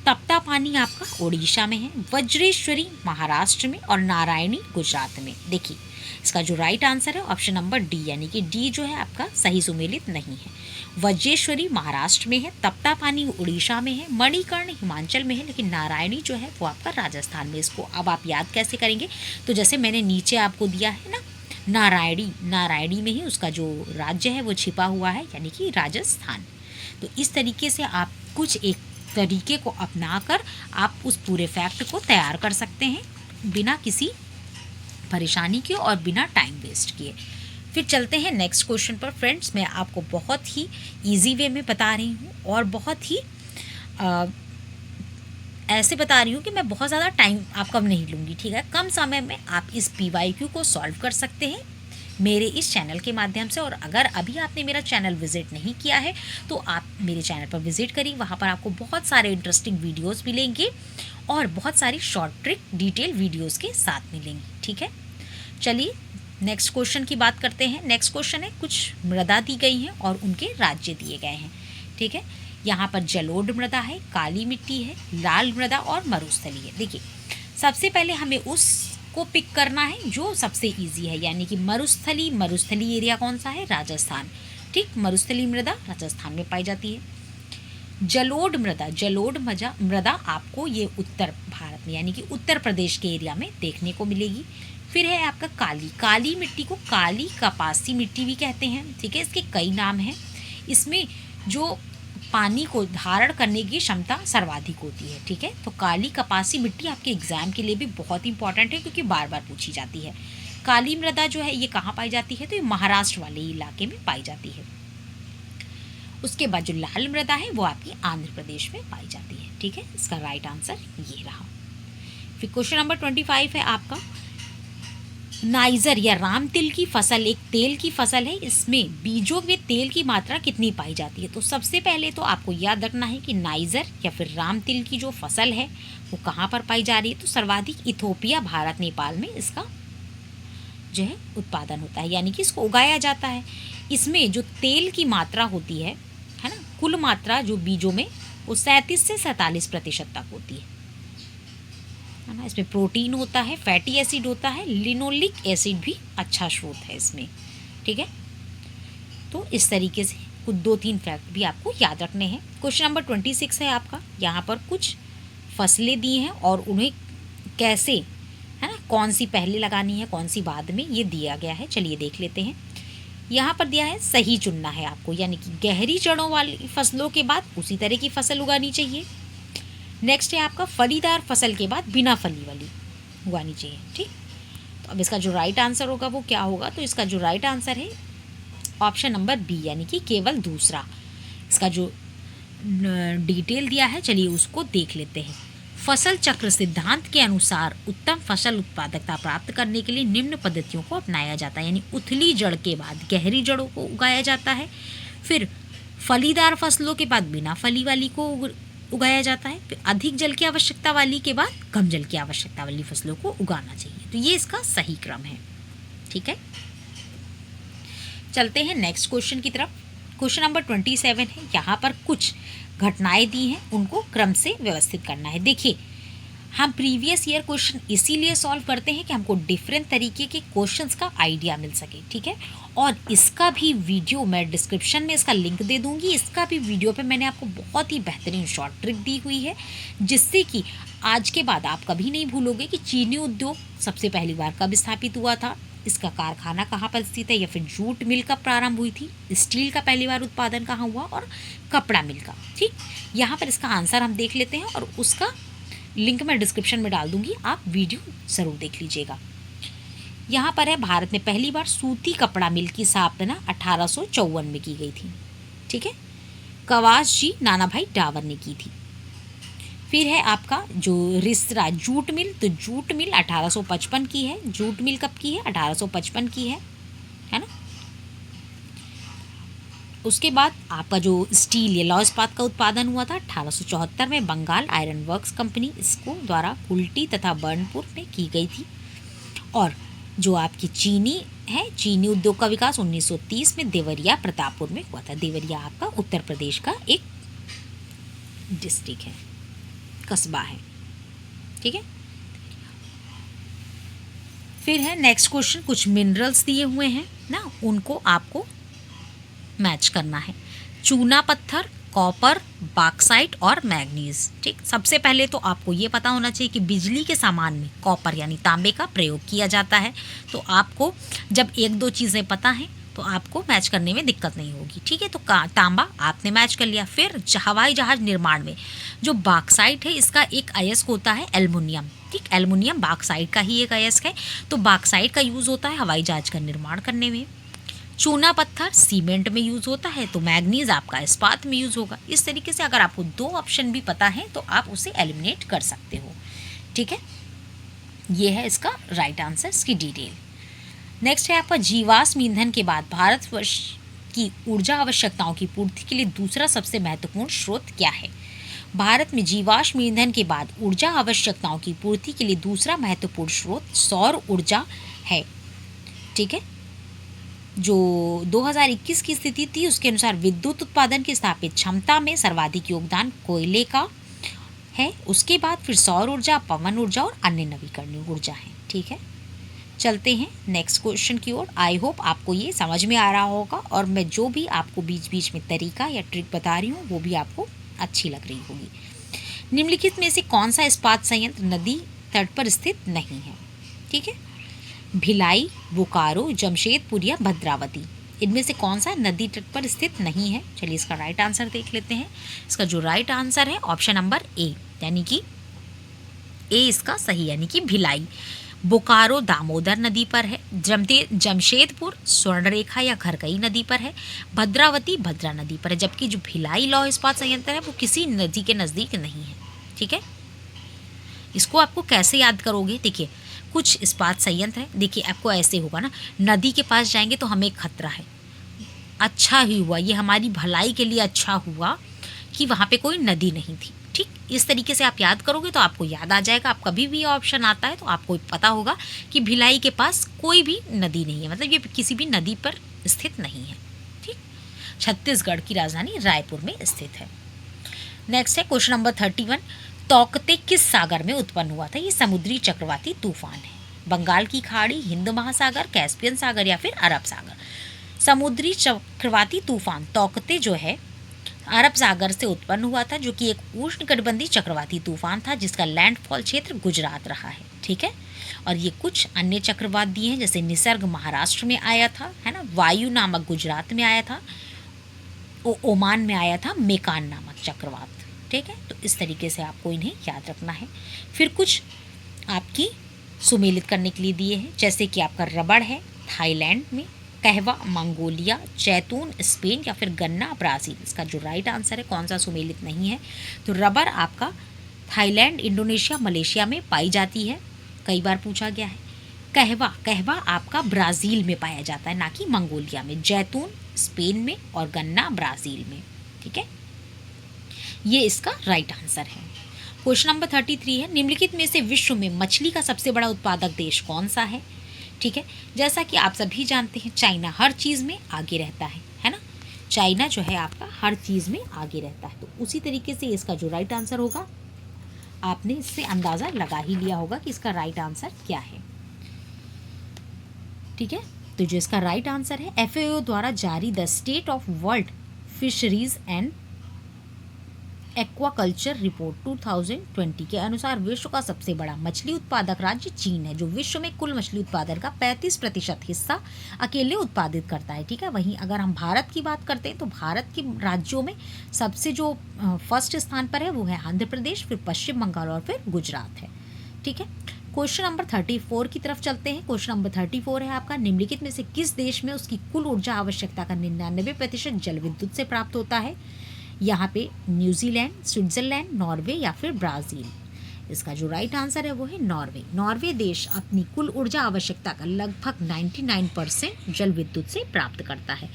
तप्ता पानी आपका ओडिशा में है। वज्रेश्वरी महाराष्ट्र में और नारायणी गुजरात में। देखिए इसका जो राइट आंसर है ऑप्शन नंबर डी, यानी कि डी जो है आपका सही सुमेलित नहीं है। वज्रेश्वरी महाराष्ट्र में है, तप्ता पानी उड़ीसा में है, मणिकर्ण हिमाचल में है, लेकिन नारायणी जो है वो आपका राजस्थान में। इसको अब आप याद कैसे करेंगे? तो जैसे मैंने नीचे आपको दिया है ना, नारायणी में ही उसका जो राज्य है वो छिपा हुआ है, यानी कि राजस्थान। तो इस तरीके से आप कुछ एक तरीके को अपनाकर आप उस पूरे फैक्ट को तैयार कर सकते हैं बिना किसी परेशानी के और बिना टाइम वेस्ट किए। फिर चलते हैं नेक्स्ट क्वेश्चन पर। फ्रेंड्स, मैं आपको बहुत ही इजी वे में बता रही हूँ और बहुत ही ऐसे बता रही हूँ कि मैं बहुत ज़्यादा टाइम आपका नहीं लूँगी, ठीक है। कम समय में आप इस PYQ को सॉल्व कर सकते हैं मेरे इस चैनल के माध्यम से। और अगर अभी आपने मेरा चैनल विजिट नहीं किया है तो आप मेरे चैनल पर विजिट करिए, वहाँ पर आपको बहुत सारे इंटरेस्टिंग वीडियोस मिलेंगे और बहुत सारी शॉर्ट ट्रिक डिटेल वीडियोस के साथ मिलेंगी, ठीक है। चलिए नेक्स्ट क्वेश्चन की बात करते हैं। नेक्स्ट क्वेश्चन है, कुछ मृदा दी गई हैं और उनके राज्य दिए गए हैं, ठीक है। यहाँ पर जलोढ़ मृदा है, काली मिट्टी है, लाल मृदा और मरुस्थली है। देखिए सबसे पहले हमें उसको पिक करना है जो सबसे इजी है, यानी कि मरुस्थली। मरुस्थली एरिया कौन सा है? राजस्थान, ठीक। मरुस्थली मृदा राजस्थान में पाई जाती है। जलोढ़ मृदा, जलोढ़ मृदा आपको ये उत्तर भारत में यानी कि उत्तर प्रदेश के एरिया में देखने को मिलेगी। फिर है आपका काली, काली मिट्टी को काली कपासी मिट्टी भी कहते हैं, ठीक है। इसके कई नाम हैं। इसमें जो पानी को धारण करने की क्षमता सर्वाधिक होती है, ठीक है। तो काली कपासी मिट्टी आपके एग्जाम के लिए भी बहुत इंपॉर्टेंट है क्योंकि बार बार पूछी जाती है। काली मृदा जो है ये कहाँ पाई जाती है? तो ये महाराष्ट्र वाले इलाके में पाई जाती है। उसके बाद जो लाल मृदा है वो आपकी आंध्र प्रदेश में पाई जाती है, ठीक है। इसका राइट आंसर ये रहा। फिर क्वेश्चन नंबर 25 है आपका, नाइजर या राम तिल की फसल एक तेल की फसल है, इसमें बीजों में तेल की मात्रा कितनी पाई जाती है? तो सबसे पहले तो आपको याद रखना है कि नाइजर या फिर राम तिल की जो फसल है वो कहाँ पर पाई जा रही है? तो सर्वाधिक इथोपिया, भारत, नेपाल में इसका जो है उत्पादन होता है, यानी कि इसको उगाया जाता है। इसमें जो तेल की मात्रा होती है ना, कुल मात्रा जो बीजों में वो 37 से 47% तक होती है ना। इसमें प्रोटीन होता है, फैटी एसिड होता है, लिनोलिक एसिड भी अच्छा स्रोत है इसमें, ठीक है। तो इस तरीके से कुछ 2-3 फैक्ट भी आपको याद रखने हैं। क्वेश्चन नंबर 26 है आपका, यहाँ पर कुछ फसलें दी हैं और उन्हें कैसे, है ना, कौन सी पहले लगानी है कौन सी बाद में, ये दिया गया है। चलिए देख लेते हैं। यहाँ पर दिया है सही चुनना है आपको, यानी कि गहरी जड़ों वाली फसलों के बाद उसी तरह की फसल उगानी चाहिए। नेक्स्ट है आपका फलीदार फसल के बाद बिना फली वाली उगानी चाहिए, ठीक। तो अब इसका जो राइट आंसर होगा वो क्या होगा? तो इसका जो राइट आंसर है ऑप्शन नंबर बी, यानी कि केवल दूसरा। इसका जो डिटेल दिया है चलिए उसको देख लेते हैं। फसल चक्र सिद्धांत के अनुसार उत्तम फसल उत्पादकता प्राप्त करने के लिए निम्न पद्धतियों को अपनाया जाता है, यानी उथली जड़ के बाद गहरी जड़ों को उगाया जाता है, फिर फलीदार फसलों के बाद बिना फली वाली को उगाया जाता है, फिर अधिक जल की आवश्यकता वाली के बाद कम जल की आवश्यकता वाली फसलों को उगाना चाहिए। तो ये इसका सही क्रम है, ठीक है। चलते हैं नेक्स्ट क्वेश्चन की तरफ। क्वेश्चन नंबर 27 है, यहाँ पर कुछ घटनाएं दी हैं, उनको क्रम से व्यवस्थित करना है। देखिए हम प्रीवियस ईयर क्वेश्चन इसीलिए सॉल्व करते हैं कि हमको डिफरेंट तरीके के क्वेश्चंस का आइडिया मिल सके, ठीक है। और इसका भी वीडियो मैं डिस्क्रिप्शन में इसका लिंक दे दूंगी। इसका भी वीडियो पे मैंने आपको बहुत ही बेहतरीन शॉर्ट ट्रिक दी हुई है, जिससे कि आज के बाद आप कभी नहीं भूलोगे कि चीनी उद्योग सबसे पहली बार कब स्थापित हुआ था, इसका कारखाना कहाँ पर स्थित है, या फिर जूट मिल कब प्रारंभ हुई थी, स्टील का पहली बार उत्पादन कहाँ हुआ, और कपड़ा मिल का, ठीक। यहाँ पर इसका आंसर हम देख लेते हैं और उसका लिंक मैं डिस्क्रिप्शन में डाल दूंगी, आप वीडियो ज़रूर देख लीजिएगा। यहाँ पर है, भारत में पहली बार सूती कपड़ा मिल की स्थापना 1854 में की गई थी, ठीक है। कवास जी नाना भाई डावर ने की थी। फिर है आपका जो रिसरा जूट मिल, तो जूट मिल 1855 की है। जूट मिल कब की है? 1855 की है ना। उसके बाद आपका जो स्टील या लौह इस्पात का उत्पादन हुआ था 1874 में, बंगाल आयरन वर्क्स कंपनी इसको द्वारा कुल्टी तथा बर्नपुर में की गई थी। और जो आपकी चीनी है, चीनी उद्योग का विकास 1930 में देवरिया प्रतापपुर में हुआ था। देवरिया आपका उत्तर प्रदेश का एक डिस्ट्रिक्ट है, कस्बा है, ठीक है। फिर है नेक्स्ट क्वेश्चन, कुछ मिनरल्स दिए हुए हैं ना, उनको आपको मैच करना है। चूना पत्थर, कॉपर, बॉक्साइट और मैग्नीज, ठीक। सबसे पहले तो आपको ये पता होना चाहिए कि बिजली के सामान में कॉपर यानी तांबे का प्रयोग किया जाता है। तो आपको जब 1-2 चीज़ें पता हैं तो आपको मैच करने में दिक्कत नहीं होगी, ठीक है। तो तांबा आपने मैच कर लिया। फिर हवाई जहाज निर्माण में जो बॉक्साइट है, इसका एक अयस्क होता है एल्युमिनियम, ठीक। एल्युमिनियम बॉक्साइट का ही एक अयस्क है, तो बॉक्साइट का यूज़ होता है हवाई जहाज का निर्माण करने में। चूना पत्थर सीमेंट में यूज़ होता है, तो मैग्नीज आपका इस्पात में यूज़ होगा। इस तरीके से अगर आपको 2 ऑप्शन भी पता है तो आप उसे एलिमिनेट कर सकते हो। ठीक है, ये है इसका राइट आंसर, इसकी डिटेल। नेक्स्ट है आपका जीवाश्म ईंधन के बाद भारतवर्ष की ऊर्जा आवश्यकताओं की पूर्ति के लिए दूसरा सबसे महत्वपूर्ण स्रोत क्या है? भारत में जीवाश्म ईंधन के बाद ऊर्जा आवश्यकताओं की पूर्ति के लिए दूसरा महत्वपूर्ण स्रोत सौर ऊर्जा है। ठीक है, जो 2021 की स्थिति थी उसके अनुसार विद्युत उत्पादन की स्थापित क्षमता में सर्वाधिक योगदान कोयले का है, उसके बाद फिर सौर ऊर्जा, पवन ऊर्जा और अन्य नवीकरणीय ऊर्जा है। ठीक है, चलते हैं नेक्स्ट क्वेश्चन की ओर। आई होप आपको ये समझ में आ रहा होगा और मैं जो भी आपको बीच बीच में तरीका या ट्रिक बता रही हूँ वो भी आपको अच्छी लग रही होगी। निम्नलिखित में से कौन सा इस्पात संयंत्र नदी तट पर स्थित नहीं है? ठीक है, भिलाई, बोकारो, जमशेदपुर या भद्रावती, इनमें से कौन सा नदी तट पर स्थित नहीं है? चलिए इसका राइट आंसर देख लेते हैं। इसका जो राइट आंसर है ऑप्शन नंबर ए, यानी कि ए इसका सही, यानी कि भिलाई। बोकारो दामोदर नदी पर है, जमशेदपुर स्वर्णरेखा या खरकई नदी पर है, भद्रावती भद्रा नदी पर है, जबकि जो भिलाई लौह इस्पात संयंत्र है वो किसी नदी के नज़दीक नहीं है। ठीक है, इसको आपको कैसे याद करोगे? देखिए, कुछ इस्पात संयंत्र है, देखिए आपको ऐसे होगा ना, नदी के पास जाएंगे तो हमें खतरा है, अच्छा ही हुआ, ये हमारी भलाई के लिए अच्छा हुआ कि वहाँ पे कोई नदी नहीं थी। ठीक, इस तरीके से आप याद करोगे तो आपको याद आ जाएगा। आप कभी भी ऑप्शन आता है तो आपको पता होगा कि भिलाई के पास कोई भी नदी नहीं है, मतलब ये किसी भी नदी पर स्थित नहीं है। ठीक, छत्तीसगढ़ की राजधानी रायपुर में स्थित है। नेक्स्ट है क्वेश्चन नंबर 31। तौकते किस सागर में उत्पन्न हुआ था? ये समुद्री चक्रवाती तूफान है। बंगाल की खाड़ी, हिंद महासागर, कैस्पियन सागर या फिर अरब सागर? समुद्री चक्रवाती तूफान तौकते जो है अरब सागर से उत्पन्न हुआ था, जो कि एक उष्णकटिबंधीय चक्रवाती तूफान था जिसका लैंडफॉल क्षेत्र गुजरात रहा है। ठीक है, और ये कुछ अन्य चक्रवात दिए हैं, जैसे निसर्ग महाराष्ट्र में आया था, है ना, वायु नामक गुजरात में आया था, ओमान में आया था मेकान नामक चक्रवात। ठीक है, तो इस तरीके से आपको इन्हें याद रखना है। फिर कुछ आपकी सुमेलित करने के लिए दिए हैं, जैसे कि आपका रबड़ है थाईलैंड में, कहवा मंगोलिया, जैतून स्पेन या फिर गन्ना ब्राज़ील। इसका जो राइट आंसर है, कौन सा सुमेलित नहीं है, तो रबर आपका थाईलैंड, इंडोनेशिया, मलेशिया में पाई जाती है, कई बार पूछा गया है। कहवा आपका ब्राज़ील में पाया जाता है, ना कि मंगोलिया में। जैतून स्पेन में और गन्ना ब्राज़ील में। ठीक है, ये इसका राइट आंसर है। क्वेश्चन नंबर 33 है, निम्नलिखित में से विश्व में मछली का सबसे बड़ा उत्पादक देश कौन सा है? ठीक है, जैसा कि आप सभी जानते हैं चाइना हर चीज़ में आगे रहता है ना, चाइना जो है आपका हर चीज़ में आगे रहता है, तो उसी तरीके से इसका जो राइट आंसर होगा, आपने इससे अंदाज़ा लगा ही लिया होगा कि इसका राइट आंसर क्या है। ठीक है, तो जो इसका राइट आंसर है, FAO द्वारा जारी the state of world fisheries and aquaculture report 2020 के अनुसार विश्व का सबसे बड़ा मछली उत्पादक राज्य चीन है, जो विश्व में कुल मछली उत्पादन का 35% हिस्सा अकेले उत्पादित करता है। ठीक है, वहीं अगर हम भारत की बात करते हैं तो भारत के राज्यों में सबसे जो फर्स्ट स्थान पर है वो है आंध्र प्रदेश, फिर पश्चिम बंगाल और फिर गुजरात है। ठीक है, क्वेश्चन नंबर 34 की तरफ चलते हैं। क्वेश्चन नंबर 34 है आपका, निम्नलिखित में से किस देश में उसकी कुल ऊर्जा आवश्यकता का 99% जल विद्युत से प्राप्त होता है? यहाँ पे न्यूजीलैंड, स्विट्जरलैंड, नॉर्वे या फिर ब्राज़ील। इसका जो राइट आंसर है वो है नॉर्वे। नॉर्वे देश अपनी कुल ऊर्जा आवश्यकता का लगभग 99% जल विद्युत से प्राप्त करता है,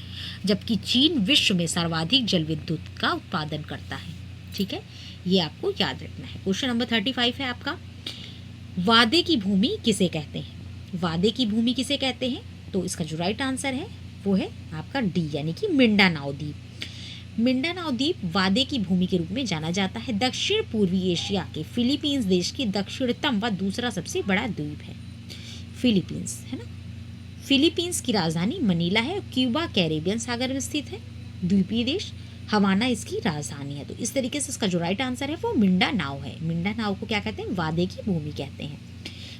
जबकि चीन विश्व में सर्वाधिक जल विद्युत का उत्पादन करता है। ठीक है, ये आपको याद रखना है। क्वेश्चन नंबर 35 है आपका, वादे की भूमि किसे कहते हैं? वादे की भूमि किसे कहते हैं? तो इसका जो राइट आंसर है वो है आपका डी, यानी कि मिंडानाओ द्वीप। मिंडानाओ द्वीप वादे की भूमि के रूप में जाना जाता है। दक्षिण पूर्वी एशिया के फिलीपींस देश की दक्षिणतम व दूसरा सबसे बड़ा द्वीप है फिलीपींस, है ना। फिलीपींस की राजधानी मनीला है। क्यूबा कैरेबियन सागर में स्थित है द्वीपीय देश। हवाना इसकी राजधानी है। तो इस तरीके से इसका जो राइट आंसर है वो मिंडानाओ है। मिंडानाओ को क्या कहते हैं? वादे की भूमि कहते हैं।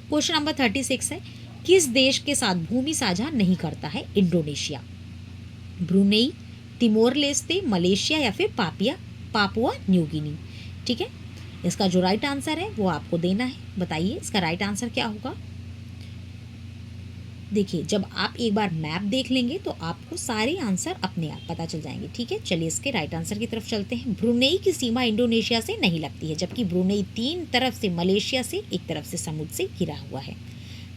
क्वेश्चन नंबर 36 है, किस देश के साथ भूमि साझा नहीं करता है Indonesia? Brunei, Timor Leste, Malaysia या फिर पापुआ न्यू गिनी। ठीक है, इसका जो राइट आंसर है वो आपको देना है। बताइए इसका राइट आंसर क्या होगा? देखिए, जब आप एक बार मैप देख लेंगे तो आपको सारे आंसर अपने आप पता चल जाएंगे। ठीक है, चलिए इसके राइट आंसर की तरफ चलते हैं। ब्रुनेई की सीमा इंडोनेशिया से नहीं लगती है, जबकि ब्रुनेई 3 तरफ से मलेशिया से, एक तरफ से समुद्र से घिरा हुआ है।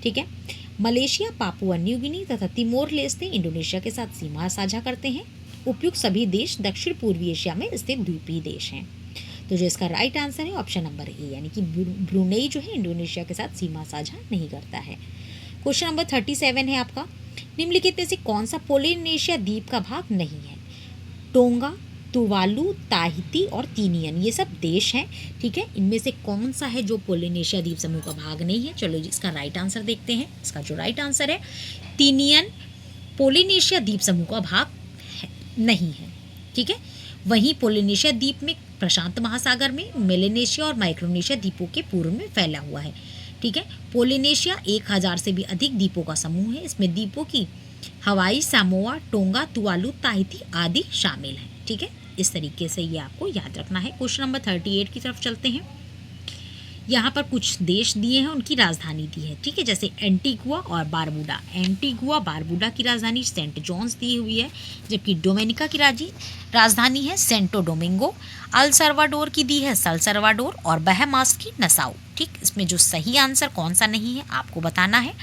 ठीक है, मलेशिया, पापुआ न्यू गिनी तथा तिमोर लेस्ते इंडोनेशिया के साथ सीमा साझा करते हैं। उपयुक्त सभी देश दक्षिण पूर्वी एशिया में स्थित द्वीपीय देश हैं। तो जो इसका राइट आंसर है ऑप्शन नंबर ए, यानी कि ब्रुनेई जो है इंडोनेशिया के साथ सीमा साझा नहीं करता है। क्वेश्चन नंबर 37 है आपका, निम्नलिखित में से कौन सा पोलिनेशिया द्वीप का भाग नहीं है? टोंगा, तुवालू, ताहिती और तीनियन, ये सब देश हैं। ठीक है, इनमें से कौन सा है जो पोलिनेशिया द्वीप समूह का भाग नहीं है? चलो इसका राइट आंसर देखते हैं। इसका जो राइट आंसर है तीनियन पोलिनेशिया द्वीप समूह का भाग नहीं है। ठीक है, वहीं पोलिनेशिया द्वीप में प्रशांत महासागर में, मेलेनेशिया और माइक्रोनेशिया द्वीपों के पूर्व में फैला हुआ है। ठीक है, पोलिनेशिया 1000 से भी अधिक द्वीपों का समूह है। इसमें द्वीपों की हवाई, सामोआ, टोंगा, तुवालू, ताहिती आदि शामिल हैं। ठीक है, इस तरीके से ये आपको याद रखना है। क्वेश्चन नंबर 38 की तरफ चलते हैं। यहाँ पर कुछ देश दिए हैं, उनकी राजधानी दी है। ठीक है, जैसे एंटीगुआ और बारबुडा। एंटीगुआ बारबुडा की राजधानी सेंट जॉन्स दी हुई है, जबकि डोमिनिका की राजधानी है सेंटो डोमिंगो। अल सल्वाडोर की दी है सल सल्वाडोर और बहमास की नसाउ। ठीक, इसमें जो सही आंसर कौन सा नहीं है आपको बताना है।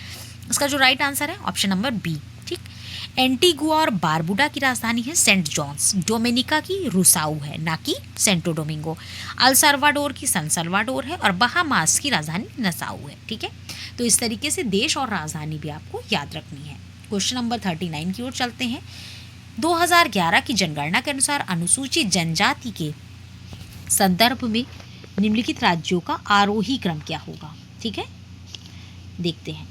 इसका जो राइट आंसर है ऑप्शन नंबर बी। ठीक, एंटीगुआ और बारबुडा की राजधानी है सेंट जॉन्स। डोमिनिका की रुसाऊ है, ना कि सेंटो डोमिंगो। अल सल्वाडोर की सन सल्वाडोर है और बहामास की राजधानी नसाउ है। ठीक है, तो इस तरीके से देश और राजधानी भी आपको याद रखनी है। क्वेश्चन नंबर 39 की ओर चलते हैं। 2011 की जनगणना के अनुसार अनुसूचित जनजाति के संदर्भ में निम्नलिखित राज्यों का आरोही क्रम क्या होगा? ठीक है, देखते हैं।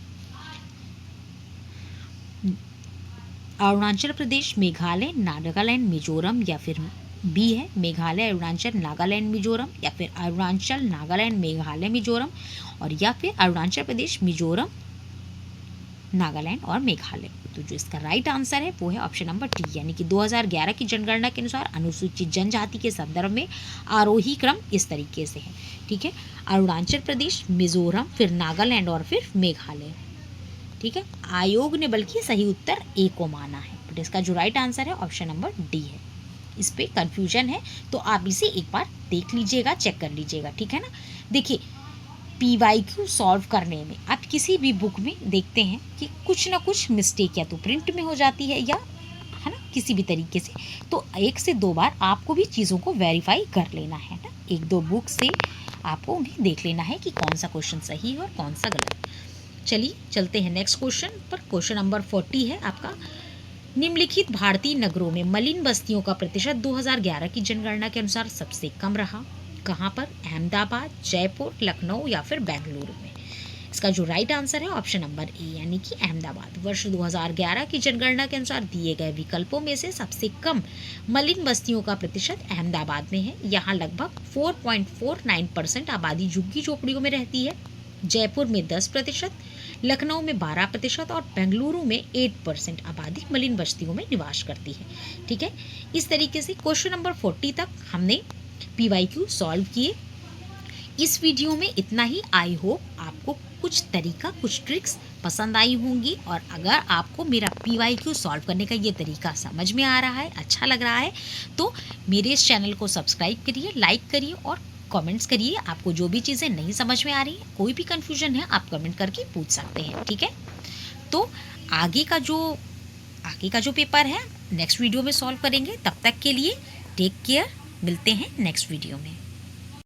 अरुणाचल प्रदेश, मेघालय, नागालैंड, मिजोरम, या फिर बी है मेघालय, अरुणाचल, नागालैंड, मिजोरम, या फिर अरुणाचल, नागालैंड, मेघालय, मिजोरम, और या फिर अरुणाचल प्रदेश, मिजोरम, नागालैंड और मेघालय। तो जो इसका राइट आंसर है वो है ऑप्शन नंबर टी, यानी कि 2011 की जनगणना के अनुसार अनुसूचित जनजाति के संदर्भ में आरोही क्रम इस तरीके से है। ठीक है, अरुणाचल प्रदेश, मिजोरम, फिर नागालैंड और फिर मेघालय। ठीक है, आयोग ने बल्कि सही उत्तर ए को माना है, बट इसका जो राइट आंसर है ऑप्शन नंबर डी है। इस पे कंफ्यूजन है तो आप इसे एक बार देख लीजिएगा, चेक कर लीजिएगा। ठीक है ना, देखिए PYQ सॉल्व करने में आप किसी भी बुक में देखते हैं कि कुछ ना कुछ मिस्टेक या तो प्रिंट में हो जाती है, या है ना किसी भी तरीके से, तो 1 से 2 बार आपको भी चीज़ों को वेरीफाई कर लेना है ना। 1-2 बुक से आपको उन्हें देख लेना है कि कौन सा क्वेश्चन सही है और कौन सा गलत। चलिए चलते हैं नेक्स्ट क्वेश्चन पर। क्वेश्चन नंबर 40 है आपका, निम्नलिखित भारतीय नगरों में मलिन बस्तियों का प्रतिशत 2011 की जनगणना के अनुसार सबसे कम रहा। कहाँ पर? अहमदाबाद, जयपुर, लखनऊ या फिर बेंगलुरु में। इसका जो राइट आंसर है ऑप्शन नंबर ए, यानी कि अहमदाबाद। वर्ष 2011 की जनगणना के अनुसार दिए गए विकल्पों में से सबसे कम मलिन बस्तियों का प्रतिशत अहमदाबाद में है। यहाँ लगभग 4.49% आबादी झुग्गी झोपड़ियों में रहती है। जयपुर में 10%, लखनऊ में 12% और बेंगलुरु में 8% आबादी मलिन बस्तियों में निवास करती है। ठीक है, इस तरीके से क्वेश्चन नंबर 40 तक हमने PYQ सॉल्व किए। इस वीडियो में इतना ही। आई होप आपको कुछ तरीका, कुछ ट्रिक्स पसंद आई होंगी, और अगर आपको मेरा PYQ सॉल्व करने का ये तरीका समझ में आ रहा है, अच्छा लग रहा है, तो मेरे इस चैनल को सब्सक्राइब करिए, लाइक करिए और कमेंट्स करिए। आपको जो भी चीज़ें नहीं समझ में आ रही हैं, कोई भी कन्फ्यूजन है, आप कमेंट करके पूछ सकते हैं। ठीक है, तो आगे का जो पेपर है नेक्स्ट वीडियो में सॉल्व करेंगे। तब तक के लिए टेक केयर, मिलते हैं नेक्स्ट वीडियो में।